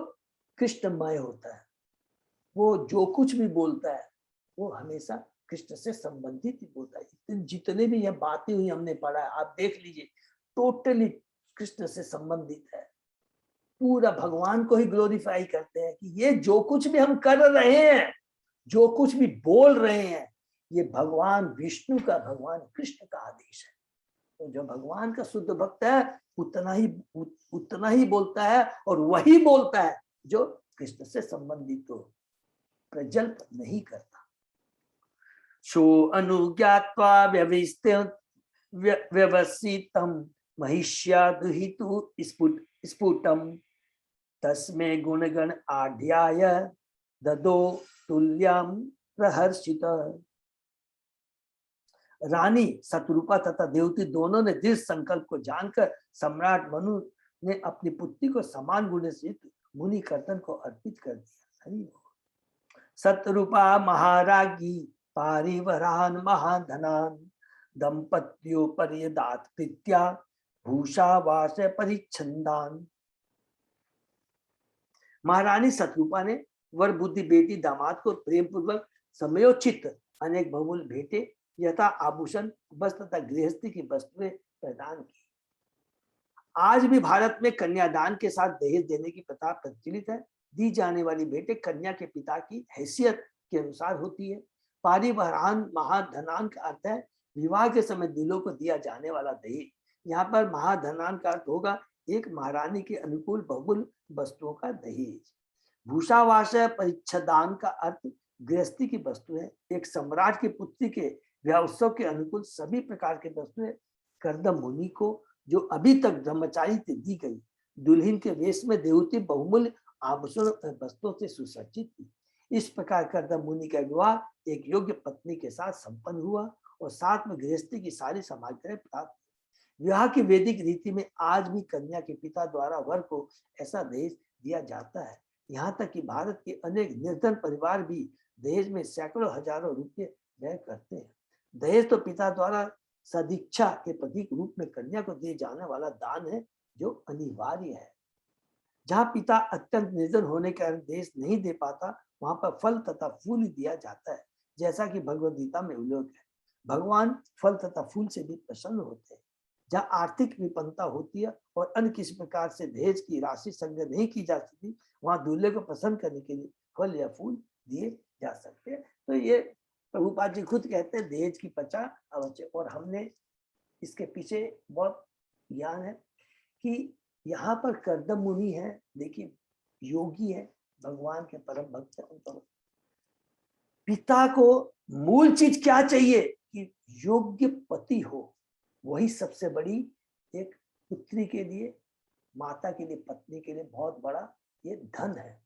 कृष्णमय होता है। वो जो कुछ भी बोलता है वो हमेशा कृष्ण से संबंधित ही बोलता है। जितने भी ये बातें हुई हमने पढ़ा है, आप देख लीजिए, टोटली कृष्ण से संबंधित है। पूरा भगवान को ही ग्लोरीफाई करते हैं कि ये जो कुछ भी हम कर रहे हैं, जो कुछ भी बोल रहे हैं, ये भगवान विष्णु का, भगवान कृष्ण का आदेश है। तो जो भगवान का शुद्ध भक्त है उतना ही बोलता है, और वही बोलता है जो कृष्ण से संबंधित हो, प्रजल्प नहीं करता। सो अनुज्ञात्वा व्यवसितम महिष्या दुहितु स्फुटम तस्मे गुणगण आढ्याय ददो तुल्याम प्रहर्षित। रानी शतरूपा तथा देवती दोनों ने दृढ़ संकल्प को जानकर सम्राट मनु ने अपनी पुत्री को समान गुण से मुनि कर्दम को अर्पित कर दिया। शतरूपा महारागी पारिवरान महाधनान दंपत्योपर्यदात प्रीत्या भूषावास परिच्छंदान। महारानी शतरूपा ने वर बुद्धि बेटी दामाद को प्रेम पूर्वक समयोचित अनेक बहुमूल्य भेंटे यथा आभूषण, वस्त्र तथा गृहस्थी की वस्तुएं प्रदान की। आज भी भारत में कन्यादान के साथ दहेज देने की प्रथा प्रचलित है। दी जाने वाली भेंटें कन्या के पिता की हैसियत के अनुसार होती है। पारिवरान महाधनान का अर्थ है विवाह के समय दिलों को दिया जाने वाला दहेज। यहाँ पर महाधनान का अर्थ होगा एक महारानी के अनुकूल बहुमूल्य वस्तुओं का दहेज। भूषावास परिच्छदान का अर्थ गृहस्थी की वस्तु है। एक सम्राट की पुत्री के विवाह उत्सव के अनुकूल सभी प्रकार के वस्तुएं कर्दम मुनि को, जो अभी तक ब्रह्मचारी दी गई दुल्हन के वेश में देवती बहुमूल्य आभूषण वस्तुओं से सुसज्जित थी। इस प्रकार कर्दम मुनि का विवाह एक योग्य पत्नी के साथ संपन्न हुआ और साथ में गृहस्थी की सारी सामग्री प्राप्त। विवाह की वैदिक रीति में आज भी कन्या के पिता द्वारा वर को ऐसा दहेज दिया जाता है। यहाँ तक कि भारत के अनेक निर्धन परिवार भी दहेज में सैकड़ों हजारों रुपये व्यय करते हैं। दहेज तो पिता द्वारा सदिच्छा के प्रतीक रूप में कन्या को दिए जाने वाला दान है जो अनिवार्य है। जहाँ पिता अत्यंत निर्धन होने के कारण दहेज नहीं दे पाता, वहां पर फल तथा फूल ही दिया जाता है, जैसा कि भगवद गीता में उल्लेख है। भगवान फल तथा फूल से भी प्रसन्न होते हैं। जहाँ आर्थिक विपन्नता होती है और अन्य किसी प्रकार से दहेज की राशि संग्रह नहीं की जा सकती, वहां दूल्हे को प्रसन्न करने के लिए फल या फूल दिए जा सकते हैं। तो ये प्रभुपाद जी खुद कहते हैं दहेज की प्रथा अवश्य। और हमने इसके पीछे बहुत ज्ञान है कि यहाँ पर कर्दम मुनि है, देखिए योगी है, भगवान के परम भक्त है। पिता को मूल चीज क्या चाहिए कि योग्य पति हो, वही सबसे बड़ी एक पुत्री के लिए, माता के लिए, पत्नी के लिए बहुत बड़ा ये धन है।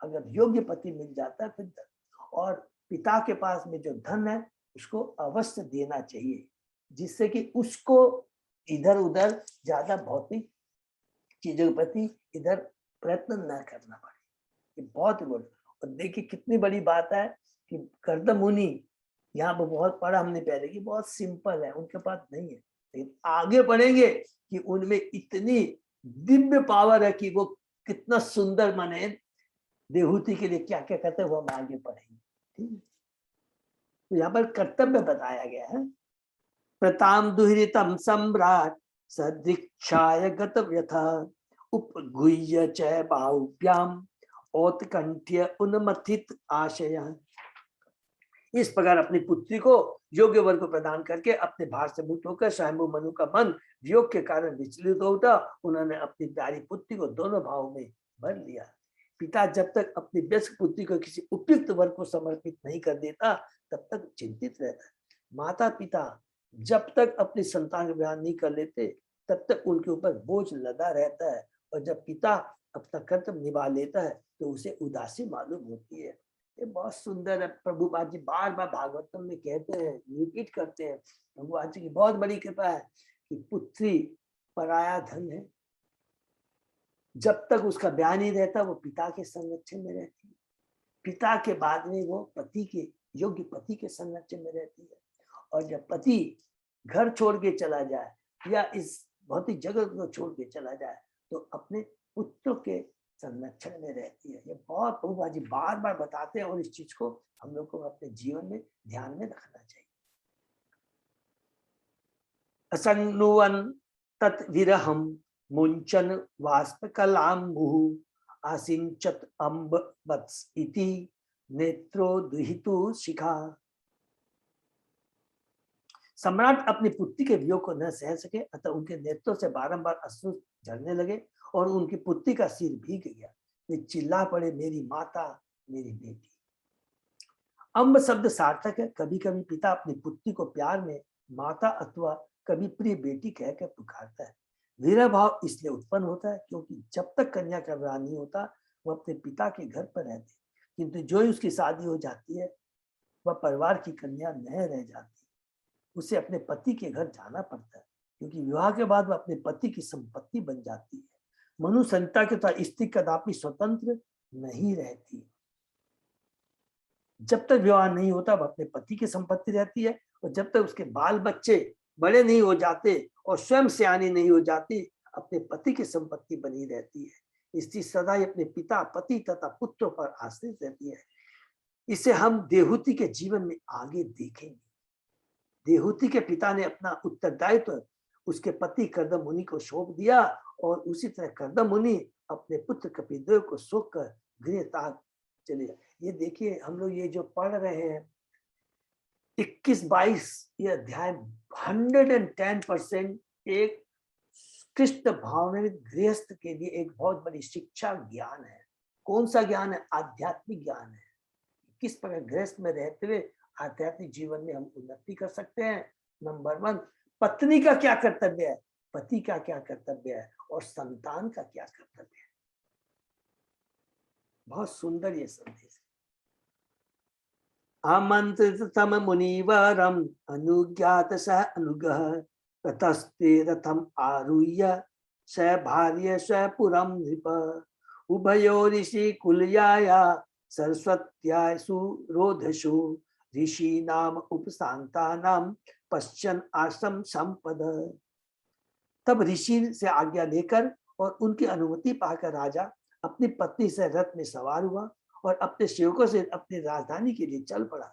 अगर योग्य पति मिल जाता है फिर धन, और पिता के पास में जो धन है उसको अवश्य देना चाहिए, जिससे कि उसको इधर उधर ज्यादा भौतिक चीजों के प्रति इधर प्रयत्न न करना पड़े। ये बहुत बड़ी, और देखिए कितनी बड़ी बात है कि कर्दम मुनि यहाँ पर बहुत पढ़ा हमने पहले कि बहुत सिंपल है, उनके पास नहीं है, लेकिन आगे बढ़ेंगे कि उनमें इतनी दिव्य पावर है कि वो कितना सुंदर माने देहूति के लिए क्या क्या करते हैं वो हम आगे पढ़ेंगे। ठीक है, तो यहाँ पर कर्तव्य बताया गया है। प्रताम दुहितम सम्राट सदृक्षाय गत व्यथा उपगुह्य च बाहुभ्याम औत्कंठ्य उन्मथित आशय। इस प्रकार अपनी पुत्री को योग्य वर को प्रदान करके अपने भार से मुक्त होकर स्वयंभू मनु का मन वियोग के कारण विचलित हो उठा। उन्होंने अपनी प्यारी पुत्री को दोनों भावों में भर लिया। पिता जब तक अपनी व्यस्क पुत्री को किसी उपयुक्त वर को समर्पित नहीं कर देता तब तक चिंतित रहता है। माता पिता जब तक अपनी संतान का बयान नहीं कर लेते तब तक उनके ऊपर बोझ लदा रहता है, और जब पिता अपना कर्तव्य निभा लेता है तो उसे उदासी मालूम होती है। ये बहुत सुंदर है। प्रभुपाद जी बार बार भागवतम में कहते हैं, रिपीट करते हैं, प्रभुपाद जी की बहुत बड़ी कृपा है कि पुत्री पराया धन है। जब तक उसका ब्याह नहीं रहता वो पिता के संरक्षण में रहती है, पिता के बाद में वो पति के योग्य पति के संरक्षण में रहती है। और जब पति घर छोड़ के चला जाए या इस भौतिक जगत को छोड़ के चला जाए तो अपने पुत्र के संरक्षण में रहती है। ये बहुत प्रभुपाद जी बार बार बताते हैं, और इस चीज को हम लोग को अपने जीवन में ध्यान में रखना चाहिए। असंगनुवन तत् विरहम मुंचन वाष्प कलाम्बुः आसिंचत अम्ब वत्स इति नेत्रो दुहितु शिखा। सम्राट अपनी पुत्री के वियोग को न सह सके, अतः उनके नेत्रों से बारंबार अश्रु झरने लगे और उनकी पुत्री का सिर भीग गया। वे चिल्ला पड़े, मेरी माता, मेरी बेटी। अम्ब शब्द सार्थक है। कभी कभी पिता अपनी पुत्री को प्यार में माता अथवा कभी प्रिय बेटी कहकर पुकारता है। विरह भाव इसलिए उत्पन्न होता है क्योंकि जब तक कन्या का विवाह नहीं होता वह अपने पिता के घर पर रहती, किंतु जो ही उसकी शादी हो जाती है वह परिवार की कन्या न रह जाती, उसे अपने पति के घर जाना पड़ता है, क्योंकि विवाह के बाद वह अपने पति की संपत्ति बन जाती है। मनु संहिता के द्वारा स्त्री कदापि स्वतंत्र नहीं रहती। जब तक विवाह नहीं होता वह अपने पति की संपत्ति रहती है, और जब तक उसके बाल बच्चे बड़े नहीं हो जाते और स्वयं सियानी नहीं हो जाती अपने पति की संपत्ति बनी रहती है। स्त्री सदा ही अपने पिता, पति तथा पुत्रों पर आश्रित रहती है। इसे हम देहूति के जीवन में आगे देखेंगे। देहूति के पिता ने अपना उत्तरदायित्व उसके पति कर्दम मुनि को सौंप दिया, और उसी तरह कर्दम मुनि अपने पुत्र कपिदेव को सौंप कर गृह त्याग चले गए। ये देखिए हम लोग ये जो पढ़ रहे हैं 21-22 ये अध्याय 110% एक कृष्ण भावनाविद गृहस्थ के लिए एक बहुत बड़ी शिक्षा ज्ञान है। कौन सा ज्ञान है? आध्यात्मिक ज्ञान है। किस प्रकार गृहस्थ में रहते हुए आध्यात्मिक जीवन में हम उन्नति कर सकते हैं। नंबर 1, पत्नी का क्या कर्तव्य है, पति का क्या कर्तव्य है, और संतान का क्या कर्तव्य है। बहुत सुंदर ये संदेश है। आमंत्रित तम मुनिवरम अनुज्ञात स अनुगः ततस्ते रथम आरुह्य स भार्य स पुरम नृप उभयो ऋषि कुलयाया सरस्वत्यासु रोधसु ऋषि नाम उपशांता नाम पश्चन आश्रम संपद। तब ऋषि से आज्ञा लेकर और उनकी अनुमति पाकर राजा अपनी पत्नी से रथ में सवार हुआ और अपने सेवकों से अपनी राजधानी के लिए चल पड़ा।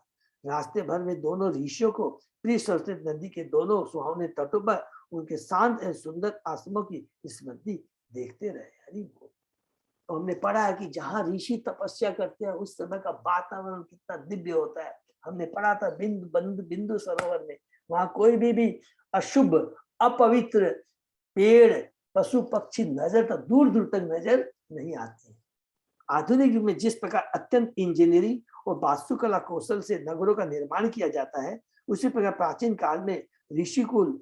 रास्ते भर में दोनों ऋषियों को प्रिय सरस्वती नदी के दोनों सुहावने तटों पर उनके शांत एवं सुंदर आश्रमों की स्मृति देखते रहे। हरि बोल। तो हमने पढ़ा है कि जहाँ ऋषि तपस्या करते हैं उस समय का वातावरण कितना दिव्य होता है। हमने पढ़ा था बिंदु सरोवर में, वहां कोई भी अशुभ अपवित्र पेड़ पशु पक्षी नजर तक दूर दूर तक नजर नहीं आते। आधुनिक युग में जिस प्रकार अत्यंत इंजीनियरिंग और वास्तुकला कौशल से नगरों का निर्माण किया जाता है, उसी प्रकार प्राचीन काल में ऋषिकुल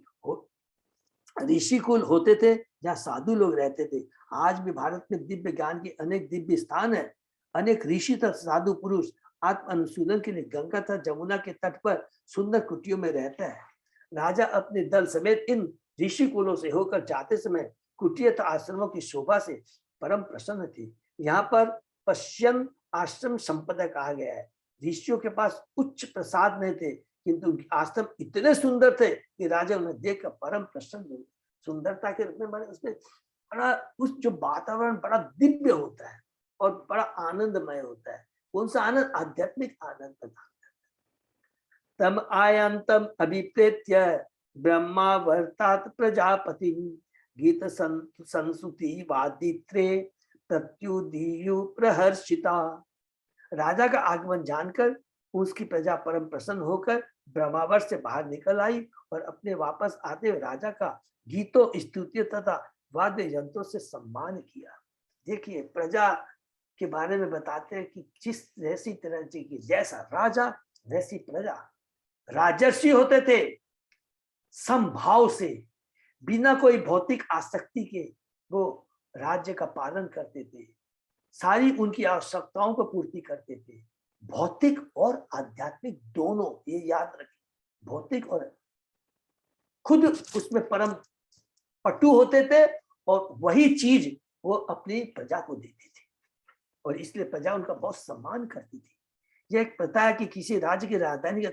होते थे जहाँ साधु लोग रहते थे। आज भी भारत में दिव्य ज्ञान के अनेक दिव्य स्थान है। अनेक ऋषि तथा साधु पुरुष आत्म अनुशीलन के लिए गंगा तथा जमुना के तट पर सुंदर कुटियों में रहते हैं। राजा अपने दल समेत इन ऋषिकुलों से होकर जाते समय कुटिया तथा आश्रमों की शोभा से परम प्रसन्न थे। यहाँ पर पश्चिम आश्रम संपदा कहा गया है। ऋषियों के पास उच्च प्रसाद नहीं थे, किंतु आश्रम इतने सुंदर थे कि राजा उन्हें देखकर परम प्रसन्न हुए। सुंदरता के रूप में मैंने उसमें बड़ा उस जो वातावरण बड़ा दिव्य होता है और बड़ा आनंदमय होता है। कौन सा आनंद? आध्यात्मिक आनंद प्रदान करता है। तम आयंतम अभिप्रेत्य ब्रह्मा वर्तात प्रजापति गीत संसुति वादित्रे प्रत्युदीयु प्रहर्षिता। राजा का आगमन जानकर उसकी प्रजा परम प्रसन्न होकर ब्रह्मावर्त से बाहर निकल आई और अपने वापस आते हुए राजा का गीतों स्तुतियों तथा वाद्य यंत्रों से सम्मान किया। देखिए प्रजा के बारे में बताते हैं कि जिस जैसी तरह की जैसा राजा वैसी प्रजा। राजर्षि होते थे, समभाव से बिना कोई भौतिक आसक्ति के वो राज्य का पालन करते थे, सारी उनकी आवश्यकताओं को पूर्ति करते थे। भौतिक और आध्यात्मिक दोनों, ये याद रखें, भौतिक और खुद उसमें परम पटु होते थे और वही चीज वो अपनी प्रजा को देते थे और इसलिए प्रजा उनका बहुत सम्मान करती थी। यह एक प्रथा है कि किसी राज्य की राजधानी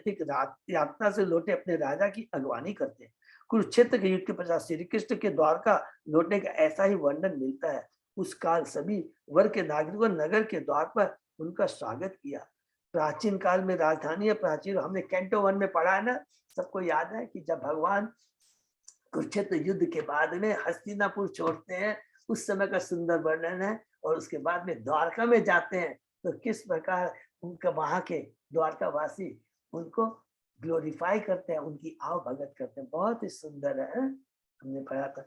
यात्रा से लौटे अपने राजा की अगवानी करते हैं। कुरुक्षेत्र के युद्ध के पश्चात श्री कृष्ण के द्वारका लौटने का ऐसा ही वर्णन मिलता है। उस काल सभी वर्ग के नागरिकों नगर के द्वार पर उनका स्वागत किया। प्राचीन काल में राजधानी प्राचीन, हमने कैंटो 1 में पढ़ा है ना, सबको याद है कि जब भगवान कुरुक्षेत्र युद्ध के बाद में हस्तिनापुर छोड़ते हैं, उस समय का सुंदर वर्णन है। और उसके बाद में द्वारका में जाते हैं तो किस प्रकार उनका वहां के द्वारकावासी उनको ग्लोरीफाई करते हैं, उनकी आव भगत करते हैं। बहुत ही सुंदर है। हमने पढ़ा था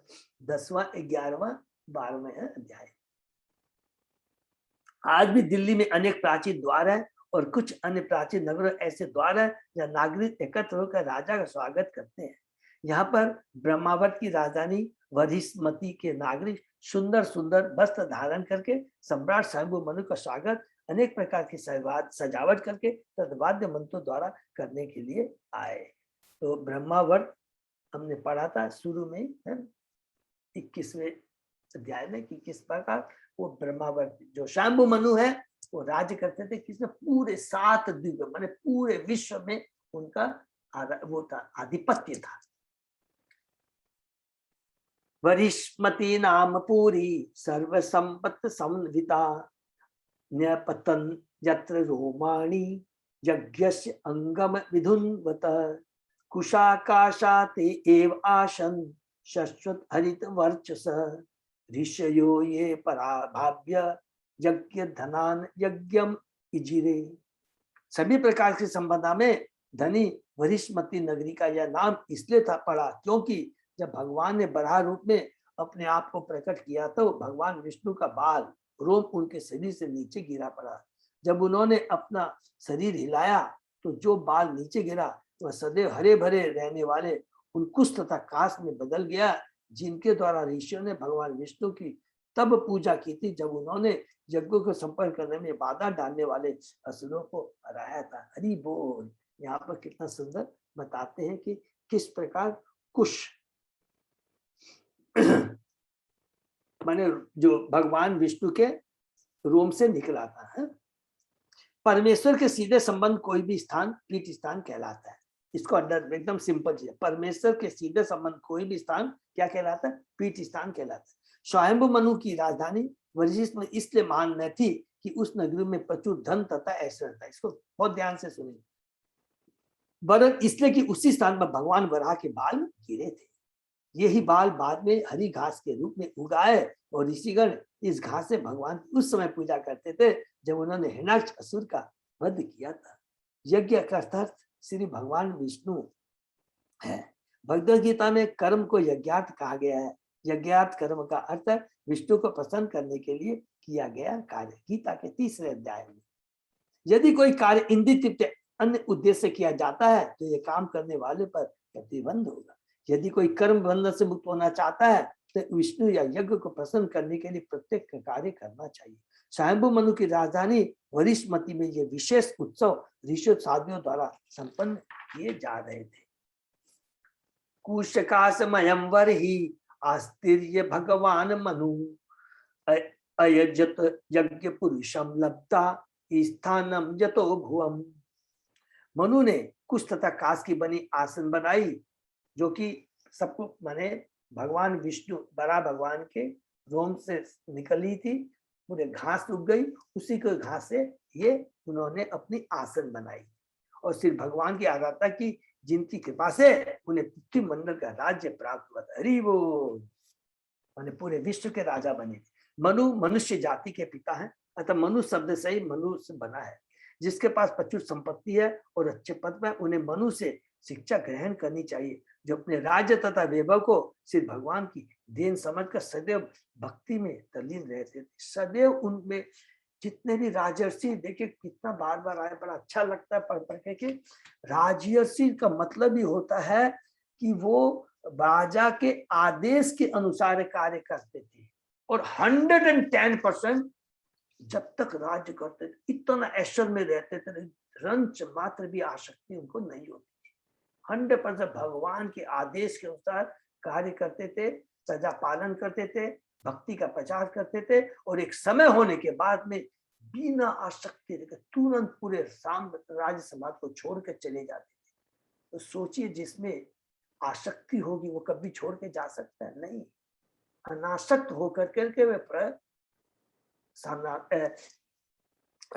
10वां 11वां 12वां अध्याय। आज भी दिल्ली में अनेक प्राचीन द्वार है और कुछ अन्य प्राचीन नगरों ऐसे द्वार है जहाँ नागरिक एकत्र होकर राजा का स्वागत करते हैं। यहाँ पर ब्रह्मावर्त की राजधानी वधिष्मती के नागरिक सुंदर सुंदर वस्त्र धारण करके सम्राट शंभु मनु का स्वागत अनेक प्रकार की सजावट करके तदवाद्य मंत्रों द्वारा करने के लिए आए। तो ब्रह्मावर्त हमने पढ़ा था शुरू में 21वें अध्याय में कि किस प्रकार वो ब्रह्मावर्त जो शंभु मनु है वो राज्य करते थे। किसने? पूरे 7 द्वीप माने पूरे विश्व में उनका वो था, आधिपत्य था। वरिष्मती नाम पूरी सर्व संपत्ति संविता न्यपतन यत्र रोमाणी यज्ञस्य अंगम विधुन्वत कुशाकाशाते एव आसन शश्वत हरित वर्चस ऋषयो ये पराभाव्य यज्ञ धनान यज्ञम इजिरे। सभी प्रकार की संपदा में धनी वरिष्मती नगरी का यह नाम इसलिए था पड़ा क्योंकि जब भगवान ने बराह रूप में अपने आप को प्रकट किया तो भगवान विष्णु का बाल रोम उनके शरीर से नीचे गिरा पड़ा। जब उन्होंने अपना शरीर हिलाया तो जो बाल नीचे गिरा वह सदैव हरे भरे रहने वाले उन कुश तथा काश में बदल गया, जिनके द्वारा ऋषियों ने भगवान विष्णु की तब पूजा की थी जब उन्होंने यज्ञों को संपन्न करने में बाधा डालने वाले असुरों को हराया था। हरि बोल। यहाँ पर कितना सुंदर बताते हैं कि किस प्रकार कुश माने जो भगवान विष्णु के रोम से निकला था। है? परमेश्वर के सीधे संबंध कोई भी स्थान पीठ स्थान कहलाता है। इसको अंडर एकदम सिंपल चीज है। परमेश्वर के सीधे संबंध कोई भी स्थान क्या कहलाता है? पीठ स्थान कहलाता है। स्वयंभु मनु की राजधानी वरिष्ठ में इसलिए महान न थी कि उस नगरी में प्रचुर धन तथा ऐश्वर्य था। इसको बहुत ध्यान से सुनिए। वरन इसलिए कि उसी स्थान पर भगवान वराह के बाल गिरे थे। यही बाल बाद में हरी घास के रूप में उगाए और ऋषिगण इस घास से भगवान की उस समय पूजा करते थे जब उन्होंने हिरण्याक्ष असुर का वध किया था। यज्ञ का अर्थ श्री भगवान विष्णु है। भगवद गीता में कर्म को यज्ञार्थ कहा गया है। यज्ञार्थ कर्म का अर्थ विष्णु को प्रसन्न करने के लिए किया गया कार्य। गीता के 3रे अध्याय में यदि कोई कार्य इंद्रिय तृप्ति अन्य उद्देश्य से किया जाता है तो ये काम करने वाले पर प्रतिबंध होगा। यदि कोई कर्म बंधन से मुक्त होना चाहता है तो विष्णु या यज्ञ को प्रसन्न करने के लिए प्रत्येक कार्य करना चाहिए। स्वयंभू मनु की राजधानी वरिष्ठमती में ये विशेष उत्सव ऋषि साधुओं द्वारा संपन्न किए जा रहे थे। कुशकाशमयं वरहि आस्तीर्य भगवान मनु अयजत यज्ञ पुरुषम लब्धा स्थानम यतो भुवम। मनु ने कुश तथा काश की बनी आसन बनाई जो कि सबको माने भगवान विष्णु बड़ा भगवान के रोम से निकली थी, पूरे घास उग गई, उसी के घास से ये उन्होंने अपनी आसन बनाई और सिर्फ भगवान की आराधना की, जिनकी कृपा से उन्हें पृथ्वी मंडल का राज्य प्राप्त हुआ। हरि बोल। माने पूरे विश्व के राजा बने। मनु मनुष्य जाति के पिता हैं, अतः मनु शब्द से ही मनु से बना है। जिसके पास प्रचुर संपत्ति है और अच्छे पद में, उन्हें मनु से शिक्षा ग्रहण करनी चाहिए, जो अपने राज्य तथा वैभव को सिर्फ भगवान की देन समझकर सदैव भक्ति में तल्लीन रहते थे। सदैव उनमें जितने भी राजर्षि, देखिए कितना बार बार आए, बड़ा अच्छा लगता है पढ़ के। राजर्षि का मतलब ही होता है कि वो राजा के आदेश के अनुसार कार्य करते थे और 110% जब तक राज्य करते थे इतना ऐश्वर्य में रहते थे, रंच मात्र भी आसक्ति उनको नहीं होती थी। 100% भगवान के आदेश के अनुसार कार्य करते थे, सजा पालन करते थे, भक्ति का प्रचार करते थे और एक समय होने के बाद में बिना आसक्ति तुरंत पूरे राज्य समाज को छोड़ के चले जाते थे। तो सोचिए, जिसमें आसक्ति होगी वो कभी छोड़ के जा सकता है? नहीं। अनासक्त होकर करके वे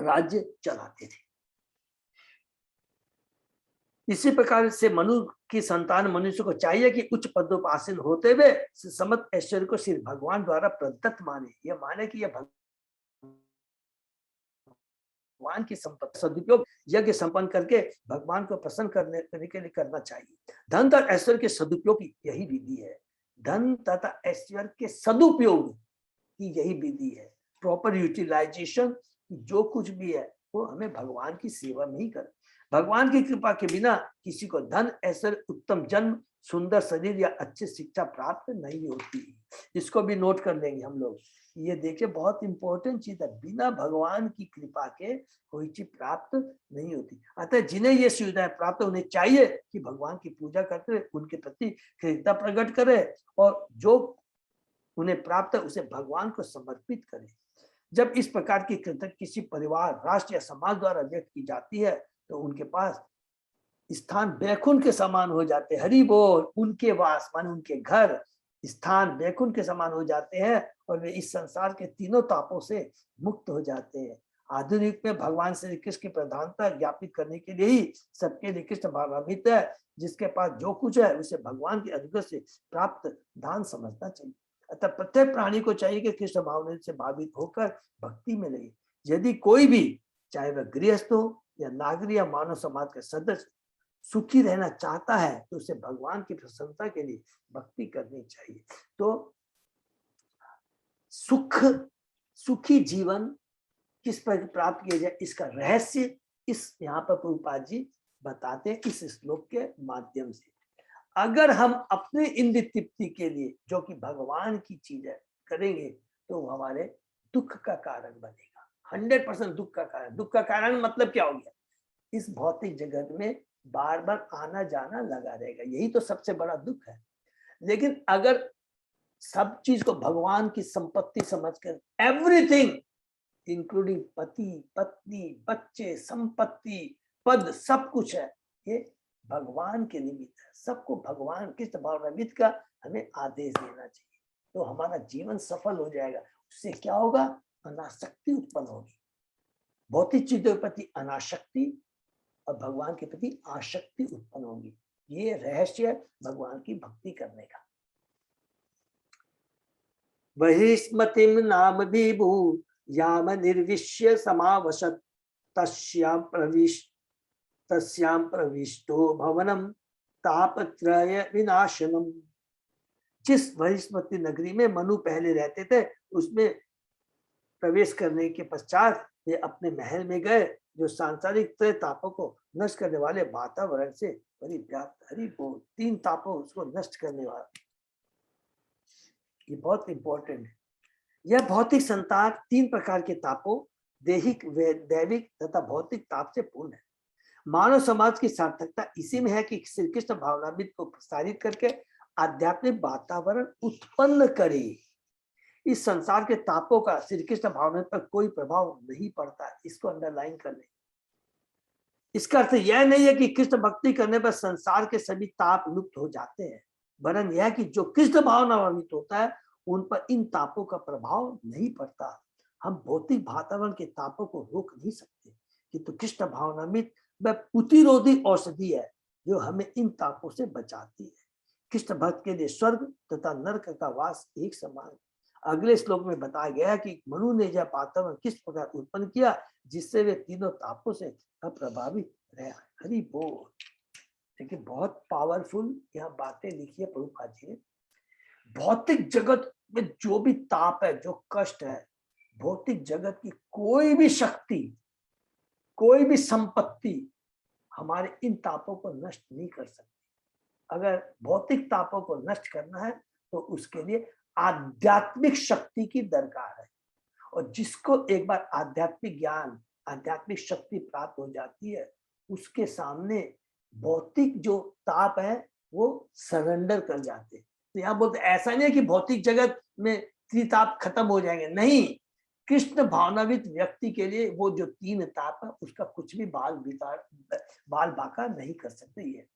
राज्य चलाते थे। इसी प्रकार से मनु की संतान मनुष्य को चाहिए कि उच्च पदोपासीन होते हुए समस्त ऐश्वर्य को सिर्फ भगवान द्वारा प्रदत्त माने। यह माने कि यह भगवान की संपत्ति सदुपयोग यज्ञ संपन्न करके भगवान को प्रसन्न करने के लिए करना चाहिए। धन तथा ऐश्वर्य के सदुपयोग की यही विधि है। धन तथा ऐश्वर्य के सदुपयोग की यही विधि है। प्रॉपर यूटिलाइजेशन, जो कुछ भी है वो हमें भगवान की सेवा में ही कर। भगवान की कृपा के बिना किसी को धन, ऐश्वर्य, उत्तम जन्म, सुंदर शरीर या अच्छी शिक्षा प्राप्त नहीं होती। इसको भी नोट कर लेंगे हम लोग। ये देखिए, बहुत इंपॉर्टेंट चीज है। बिना भगवान की कृपा के कोई चीज प्राप्त नहीं होती। अतः जिन्हें ये सुविधाएं प्राप्त, उन्हें चाहिए कि भगवान की पूजा करते हुए उनके प्रति कृतज्ञता प्रकट करे और जो उन्हें प्राप्त है उसे भगवान को समर्पित करे। जब इस प्रकार की कृतज्ञता किसी परिवार, राष्ट्र या समाज द्वारा व्यक्त की जाती है तो उनके पास स्थान बैकुंठ के समान हो जाते हैं। हरि बोल। उनके वास माने उनके घर स्थान बैकुंठ के समान हो जाते हैं और वे इस संसार के तीनों तापों से मुक्त हो जाते हैं। आधुनिक में भगवान श्री कृष्ण की प्रधानता ज्ञापित करने के लिए ही सबके लिए कृष्ण भावान्वित है। जिसके पास जो कुछ है उसे भगवान के अनुग्रह से प्राप्त दान समझना चाहिए। अतः प्रत्येक प्राणी को चाहिए कि कृष्ण भावना से भावित होकर भक्ति में लगे। यदि कोई भी, चाहे वह गृहस्थ हो या नागरिक या मानव समाज का सदस्य, सुखी रहना चाहता है तो उसे भगवान की प्रसन्नता के लिए भक्ति करनी चाहिए। तो सुखी जीवन किस पर प्राप्त किया जाए, इसका रहस्य इस यहाँ पर प्रभुपाद जी बताते हैं इस श्लोक के माध्यम से। अगर हम अपने इंद्रिय तृप्ति के लिए जो कि भगवान की चीज है करेंगे तो वो हमारे दुख का कारण बनेगा। 100% दुख का कारण। दुख का कारण मतलब क्या हो गया? इस भौतिक जगत में बार बार आना जाना लगा रहेगा, यही तो सबसे बड़ा दुख है। लेकिन अगर सब चीज को भगवान की संपत्ति समझकर, एवरीथिंग इंक्लूडिंग पति, पत्नी, बच्चे, संपत्ति, पद, सब कुछ है, ये भगवान के निमित्त है। सबको भगवान कृष्ण भावनान्वित का हमें आदेश देना चाहिए, तो हमारा जीवन सफल हो जाएगा। उससे क्या होगा? अनासक्ति उत्पन्न होगी। भौतिक चीजों के प्रति अनासक्ति और भगवान के प्रति आसक्ति उत्पन्न होगी। ये रहस्य है भगवान की भक्ति करने का। बहिस्मतिम नाम विभु याम निर्विश्य समावसत तस्या प्रविश तस्याम प्रविष्टो भवनम तापत्रय विनाशनम। जिस वहिष्मती नगरी में मनु पहले रहते थे उसमें प्रवेश करने के पश्चात वे अपने महल में गए जो सांसारिक त्रय तापों को नष्ट करने वाले वातावरण से परिव्याप्त। हरि बोल। 3 तापों उसको नष्ट करने वाला, ये बहुत इंपॉर्टेंट है। यह भौतिक संसार 3 प्रकार के तापों, दैहिक, दैविक तथा भौतिक ताप से पूर्ण है। मानव समाज की सार्थकता इसी में है कि श्री कृष्ण भावनामृत को प्रसारित करके आध्यात्मिक वातावरण उत्पन्न करे। इस संसार के तापों का श्री कृष्ण भावनामृत पर कोई प्रभाव नहीं पड़ता, इसको अंडरलाइन कर ले। इसका अर्थ यह नहीं है कि कृष्ण भक्ति करने पर संसार के सभी ताप लुप्त हो जाते हैं, वरन यह कि जो कृष्ण भावनामृत होता है उन पर इन तापों का प्रभाव नहीं पड़ता। हम भौतिक वातावरण के तापों को रोक नहीं सकते, किंतु कृष्ण भावनामृत वह प्रतिरोधी औषधि है जो हमें इन तापों से बचाती है। कृष्ण भक्त के लिए स्वर्ग तथा नरक का वास एक समान है। अगले श्लोक में बताया गया है कि मनु ने यह वातावरण किस प्रकार उत्पन्न किया जिससे वे तीनों तापों से अप्रभावित रहे। हरि बोल। देखिए बहुत पावरफुल यहाँ बातें लिखी है प्रभुपाद जी ने। भौतिक जगत में जो भी ताप है, जो कष्ट है, भौतिक जगत की कोई भी शक्ति, कोई भी संपत्ति हमारे इन तापों को नष्ट नहीं कर सकती। अगर भौतिक तापों को नष्ट करना है तो उसके लिए आध्यात्मिक शक्ति की दरकार है। और जिसको एक बार आध्यात्मिक ज्ञान, आध्यात्मिक शक्ति प्राप्त हो जाती है, उसके सामने भौतिक जो ताप है वो सरेंडर कर जाते। तो यहाँ बोलते ऐसा नहीं है कि भौतिक जगत में त्रिताप खत्म हो जाएंगे, नहीं। कृष्ण भावनावित व्यक्ति के लिए वो जो 3 ताप है उसका कुछ भी बाल बाका नहीं कर सकते। ये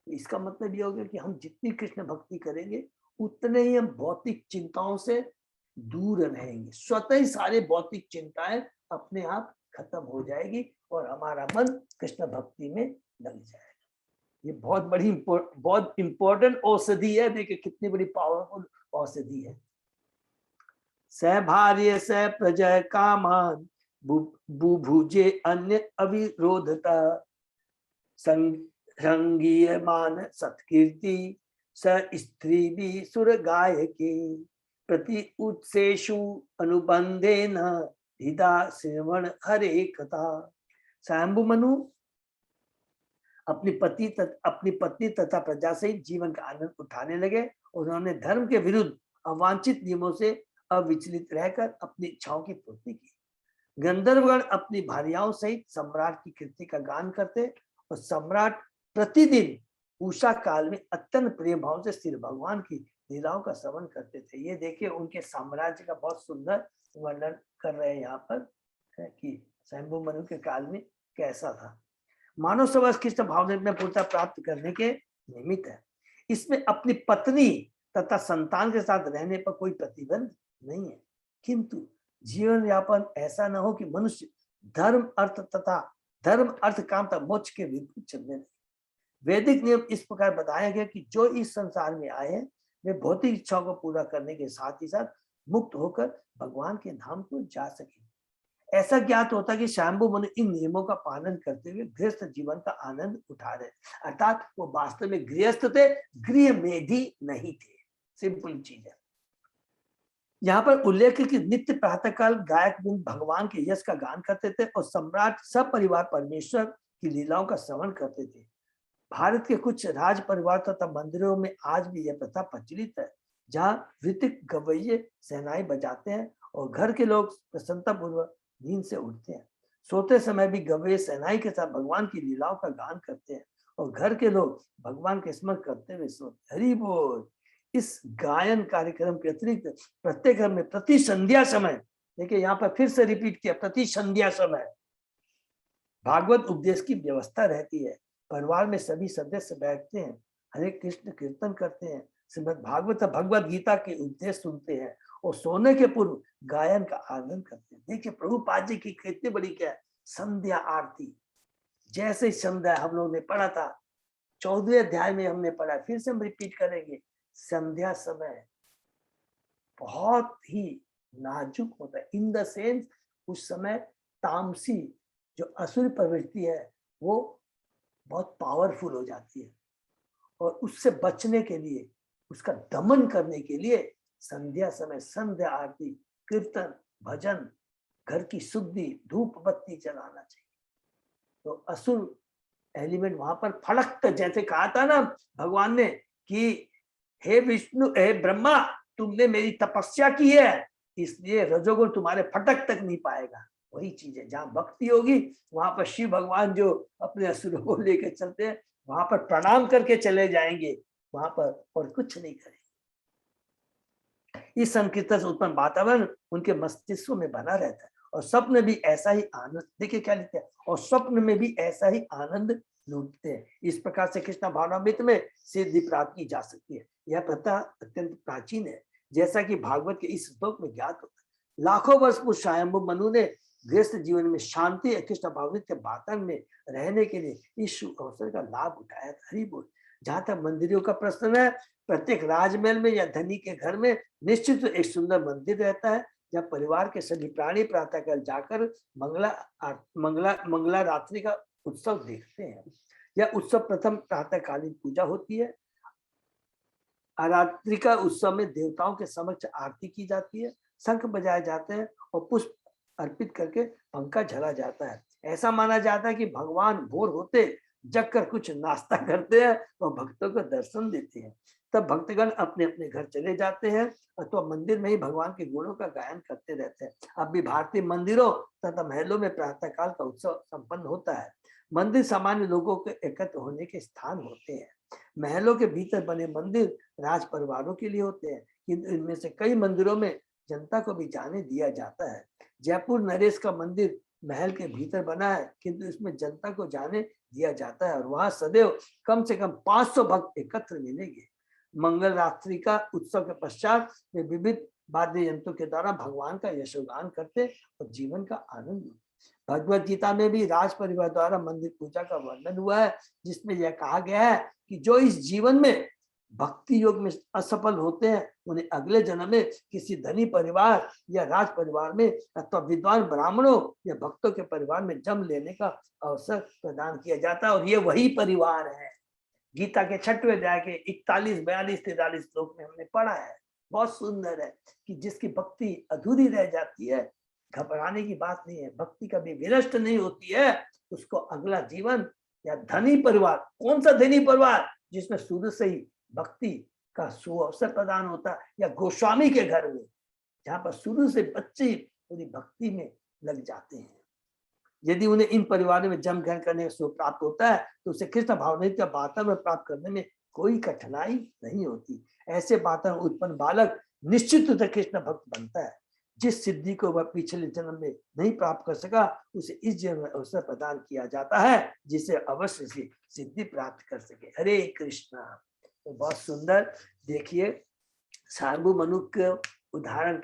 इसका मतलब ये होगा कि हम जितनी कृष्ण भक्ति करेंगे उतने ही हम भौतिक चिंताओं से दूर रहेंगे। स्वतः ही सारे भौतिक चिंताएं अपने आप खत्म हो जाएगी और हमारा मन कृष्ण भक्ति में लग जाएगा। ये बहुत इंपॉर्टेंट औषधि है। देखिए कितनी बड़ी पावरफुल औषधि है। स भार्य स प्रजय कामान बुभुजे अन्य अविरोधता संगीयमान सत्कीर्ति स स्त्री भी सुर गायके प्रति उत्सेषु अनुबंधेन हृदा श्रवण हरे कथा। स्वयंभु मनु अपनी पत्नी तथा प्रजा से जीवन का आनंद उठाने लगे। उन्होंने धर्म के विरुद्ध अवांछित नियमों से अविचलित रहकर अपनी इच्छाओं की पूर्ति की। गंधर्वगण अपनी भार्याओं सहित सम्राट की कीर्ति का गान करते और सम्राट प्रतिदिन उषा काल में अत्यंत प्रेम भाव से श्री भगवान की लीलाओं का श्रवण करते थे। ये देखिए उनके साम्राज्य का बहुत सुंदर वर्णन कर रहे हैं यहाँ पर कि स्वयंभु मनु के काल में कैसा था। मानव समाज कृष्ण भावना में पूर्णता प्राप्त करने के निमित्त है। इसमें अपनी पत्नी तथा संतान के साथ रहने पर कोई प्रतिबंध नहीं है, किंतु जीवन यापन ऐसा न हो कि मनुष्य धर्म अर्थ काम तथा मोक्ष के विरुद्ध चलने लगे। वैदिक नियम इस प्रकार बताया गया कि जो इस संसार में आए हैं वे भौतिक इच्छाओं को पूरा करने के साथ ही साथ मुक्त होकर भगवान के धाम को जा सके। ऐसा ज्ञात होता कि स्वयंभु मनु इन नियमों का पालन करते हुए गृहस्थ जीवन का आनंद उठा रहे, अर्थात वो वास्तव में गृहस्थ थे, गृह मेधी नहीं थे। सिंपल चीज है। यहाँ पर उल्लेख है कि नित्य प्रातःकाल गायक भगवान के यश का गान करते थे और सम्राट सब परिवार परमेश्वर की लीलाओं का श्रवण करते थे। भारत के कुछ राज परिवार तथा मंदिरों में आज भी यह प्रथा प्रचलित है, जहाँ ऋतिक गवैये सहनाई बजाते हैं और घर के लोग प्रसन्नता पूर्वक नींद से उठते हैं। सोते समय भी गवैये सहनाई के साथ भगवान की लीलाओं का गान करते हैं और घर के लोग भगवान के स्मरण करते हुए सोते। हरि बोल। इस गायन कार्यक्रम के अतिरिक्त प्रत्येक घर में प्रति संध्या समय, देखिए यहाँ पर फिर से रिपीट किया, प्रति संध्या समय भागवत उपदेश की व्यवस्था रहती है। परिवार में सभी सदस्य बैठते हैं, हरे कृष्ण कीर्तन करते हैं, श्रीमद् भागवत भगवत गीता के उपदेश सुनते हैं और सोने के पूर्व गायन का आनंद करते हैं। देखिए प्रभुपाद जी की कितनी बड़ी क्या है संध्या आरती। जैसे संध्या हम लोग ने पढ़ा था 14वें अध्याय में हमने पढ़ा, फिर से हम रिपीट करेंगे। संध्या समय बहुत ही नाजुक होता है, इन द सेंस उस समय तामसी जो असुर प्रवृत्ति है वो बहुत पावरफुल हो जाती है। और उससे बचने के लिए, उसका दमन करने के लिए संध्या समय संध्या आरती, कीर्तन, भजन, घर की शुद्धि, धूप बत्ती जलाना चाहिए। तो असुर एलिमेंट वहां पर फड़क, जैसे कहा था ना भगवान ने कि हे विष्णु, हे ब्रह्मा, तुमने मेरी तपस्या की है, इसलिए रजोगुण तुम्हारे फटक तक नहीं पाएगा। वही चीज है, जहां भक्ति होगी वहां पर शिव भगवान जो अपने असुरों को लेकर चलते हैं, वहां पर प्रणाम करके चले जाएंगे वहां पर, और कुछ नहीं करेंगे। इस संकीर्तन से उत्पन्न वातावरण उनके मस्तिष्क में बना रहता है, और स्वप्न भी ऐसा ही आनंद, देखिए क्या लिखते हैं, और स्वप्न में भी ऐसा ही आनंद लूटते हैं। इस प्रकार से कृष्ण भावनामृत में सिद्धि प्राप्त की जा सकती है। यह प्रथा अत्यंत प्राचीन है, जैसा कि भागवत के इस श्लोक में ज्ञात होता है। लाखों वर्ष पूर्व स्वयंभू मनु ने गृहस्थ जीवन में शांति कृष्ण भावनामृत के वातावरण में रहने के लिए इस अवसर का लाभ उठाया। हरि बोल। जहां तक मंदिरों का प्रश्न है, प्रत्येक राजमहल में या धनी के घर में निश्चित एक सुंदर मंदिर रहता है, जब परिवार के सभी प्राणी प्रातःकाल जाकर मंगला रात्रि का उत्सव देखते हैं। यह उत्सव प्रथम प्रातःकालीन पूजा होती है। आरात्रि का उत्सव में देवताओं के समक्ष आरती की जाती है, शंख बजाए जाते हैं और पुष्प अर्पित करके पंखा झला जाता है। ऐसा माना जाता है कि भगवान भोर होते जगकर कुछ नाश्ता करते हैं और भक्तों को दर्शन देते हैं। तब भक्तगण अपने अपने घर चले जाते हैं अथवा मंदिर में ही भगवान के गुणों का गायन करते रहते हैं। अब भी भारतीय मंदिरों तथा महलों में प्रातःकाल का उत्सव संपन्न होता है। मंदिर सामान्य लोगों के एकत्र होने के स्थान होते हैं। महलों के भीतर बने मंदिर राज परिवारों के लिए होते हैं, किंतु इनमें से कई मंदिरों में जनता को भी जाने दिया जाता है। जयपुर नरेश का मंदिर महल के भीतर बना है, किंतु इसमें जनता को जाने दिया जाता है और वहां सदैव कम से कम 500 भक्त एकत्र मिलेंगे। मंगल रात्रि का उत्सव के पश्चात वे विविध वाद्य यंत्रों के द्वारा भगवान का यशोगान करते और जीवन का आनंद लेते। भगवत गीता में भी राज परिवार द्वारा मंदिर पूजा का वर्णन हुआ है, जिसमें यह कहा गया है कि जो इस जीवन में भक्ति योग में असफल होते हैं, उन्हें अगले जन्म में किसी धनी परिवार या राज परिवार में अथवा विद्वान ब्राह्मणों या भक्तों के परिवार में जन्म लेने का अवसर प्रदान किया जाता है। और ये वही परिवार है। गीता के 6वें अध्याय के 41, 42, 43 श्लोक में हमने पढ़ा है। बहुत सुंदर है कि जिसकी भक्ति अधूरी रह जाती है, घबराने की बात नहीं है, भक्ति कभी विनष्ट नहीं होती है, उसको अगला जीवन या धनी परिवार, कौन सा धनी परिवार जिसमें शुरू से ही भक्ति का सुअवसर प्रदान होता है, या गोस्वामी के घर में जहां पर शुरू से बच्चे पूरी भक्ति में लग जाते हैं। यदि उन्हें इन परिवारों में जन्म ग्रहण करने का सुख प्राप्त होता है तो उसे कृष्ण भावनामृत का वातावरण प्राप्त करने में कोई कठिनाई नहीं होती। ऐसे वातावरण उत्पन्न बालक निश्चित रूप से कृष्ण भक्त बनता है। जिस सिद्धि को वह पिछले जन्म में नहीं प्राप्त कर सका, उसे इस जन्म में अवसर प्रदान किया जाता है, जिसे अवश्य से सिद्धि प्राप्त कर सके। हरे कृष्णा। तो बहुत सुंदर देखिए, स्वयंभू मनु के उदाहरण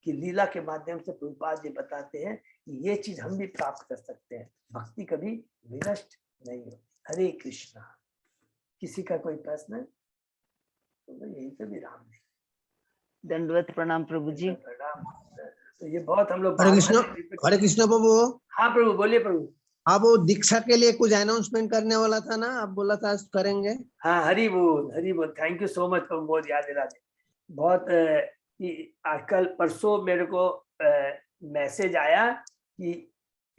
की लीला के माध्यम से प्रभुपाद जी बताते हैं कि ये चीज हम भी प्राप्त कर सकते हैं। भक्ति कभी विनष्ट नहीं होती। हरे कृष्णा। किसी का कोई प्रश्न है तो यही पे विराम दें। दंडवत प्रणाम प्रभु जी। प्रणाम। तो ये बहुत हम लोग हरे कृष्ण प्रभु। हाँ प्रभु, बोलिए प्रभु। हाँ, वो दीक्षा के लिए कुछ अनाउंसमेंट करने वाला था ना, आप बोला था करेंगे। हाँ, हरि बोल, हरि बोल। थैंक यू सो मच प्रभु, बहुत याद दिला दे। बहुत आजकल परसों मेरे को मैसेज आया कि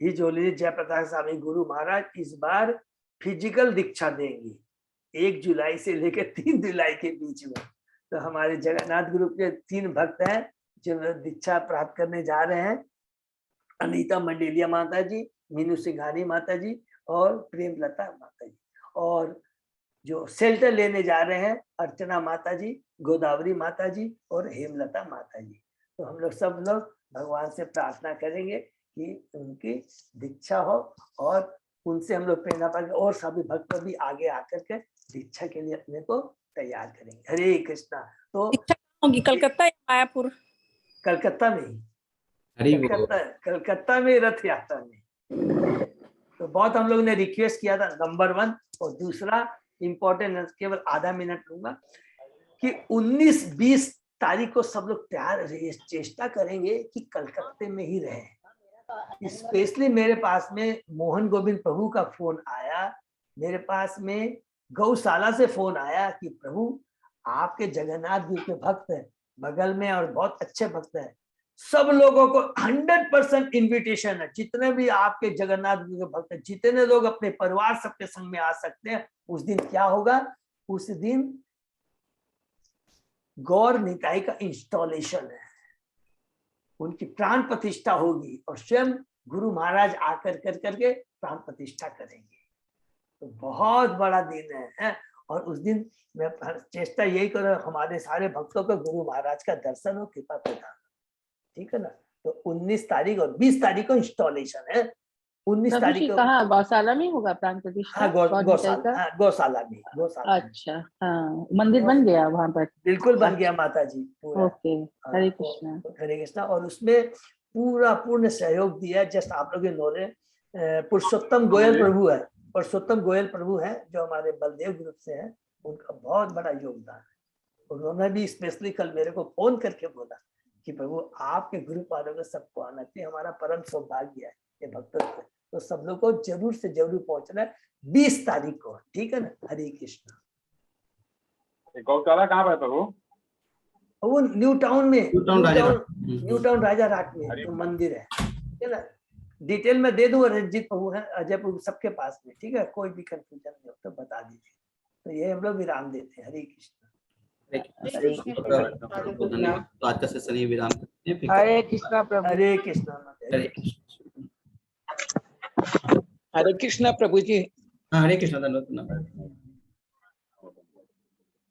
ही जोली जयप्रकाश स्वामी गुरु महाराज इस बार फिजिकल दीक्षा देंगे 1 जुलाई से लेकर 3 जुलाई के बीच में। तो हमारे जगन्नाथ ग्रुप के 3 भक्त हैं जो दीक्षा प्राप्त करने जा रहे हैं। अनीता मंडेलिया माता जी, मीनू सिंघानी माता जी और प्रेमलता माता जी। और जो शेल्टर लेने जा रहे हैं अर्चना माता जी, गोदावरी माता जी और हेमलता माता जी। तो हम लोग सब लोग भगवान से प्रार्थना करेंगे कि उनकी दीक्षा हो और उनसे हम लोग प्रेरणा पाकर और सभी भक्त भी आगे आकर के दीक्षा के लिए अपने को तैयार करेंगे। हरे कृष्णा। तो होगी कलकत्ता या मायापुर? कलकत्ता में ही, कलकत्ता में रथ यात्रा में। तो बहुत हम लोग ने रिक्वेस्ट किया था, नंबर 1। और दूसरा इम्पोर्टेंट, केवल आधा मिनट लूंगा, कि 19-20 तारीख को सब लोग तैयार चेष्टा करेंगे कि कलकत्ते में ही रहे। स्पेशली मेरे पास में मोहन गोविंद प्रभु का फोन आया मेरे पास में गौशाला से फोन आया कि प्रभु आपके जगन्नाथ जी के भक्त हैं बगल में और बहुत अच्छे भक्त हैं, सब लोगों को 100% इनविटेशन है, जितने भी आपके जगन्नाथ जी के भक्त हैं, जितने लोग अपने परिवार सबके संग में आ सकते हैं। उस दिन क्या होगा? उस दिन गौर निताई का इंस्टॉलेशन है, उनकी प्राण प्रतिष्ठा होगी और स्वयं गुरु महाराज आकर करके प्राण प्रतिष्ठा करेंगे। तो बहुत बड़ा दिन है और उस दिन मैं चेष्टा यही करूँ हमारे सारे भक्तों को गुरु महाराज का दर्शन हो, कृपा प्रदान, ठीक है ना। तो 19 तारीख और 20 तारीख को इंस्टॉलेशन है। 19 तारीख को कहाँ गौशाला में होगा प्राण प्रतिष्ठा? हाँ, गौशाला में। अच्छा, हाँ, मंदिर बन गया वहाँ पर? बिल्कुल बन गया माता जी पूरा। ओके, हरे कृष्णा। हरे कृष्णा। और उसमें पूरा पूर्ण सहयोग दिया, जस्ट आप लोग नोरे पुरुषोत्तम गोयल प्रभु है, पुरुषोत्तम गोयल प्रभु है जो हमारे बलदेव ग्रुप से है, उनका बहुत बड़ा योगदान है। उन्होंने भी स्पेशली कल मेरे को फोन करके बोला कि प्रभु आपके ग्रुप वालों को सबको आना चाहिए, हमारा परम सौभाग्य है ये भक्तों से, तो सब लोग को जरूर से जरूर पहुंचना है 20 तारीख को, ठीक है ना। हरे कृष्णा। गौशाला कहाँ पर प्रभु? वो न्यू टाउन में, न्यू टाउन राजा राट में तो मंदिर है, ठीक है ना। डिटेल में दे दूंगा, रंजीत प्रभु है, अजय प्रभु सबके पास में, ठीक है। कोई भी कंफ्यूजन नहीं हो तो बता दीजिए। तो ये हम लोग विराम देते हैं। हरे कृष्ण। तो आज का सेशन ही विराम करते हैं। हरे कृष्णा प्रभु। हरे कृष्ण। हरे कृष्ण प्रभु जी। हरे कृष्ण। धन्यवाद।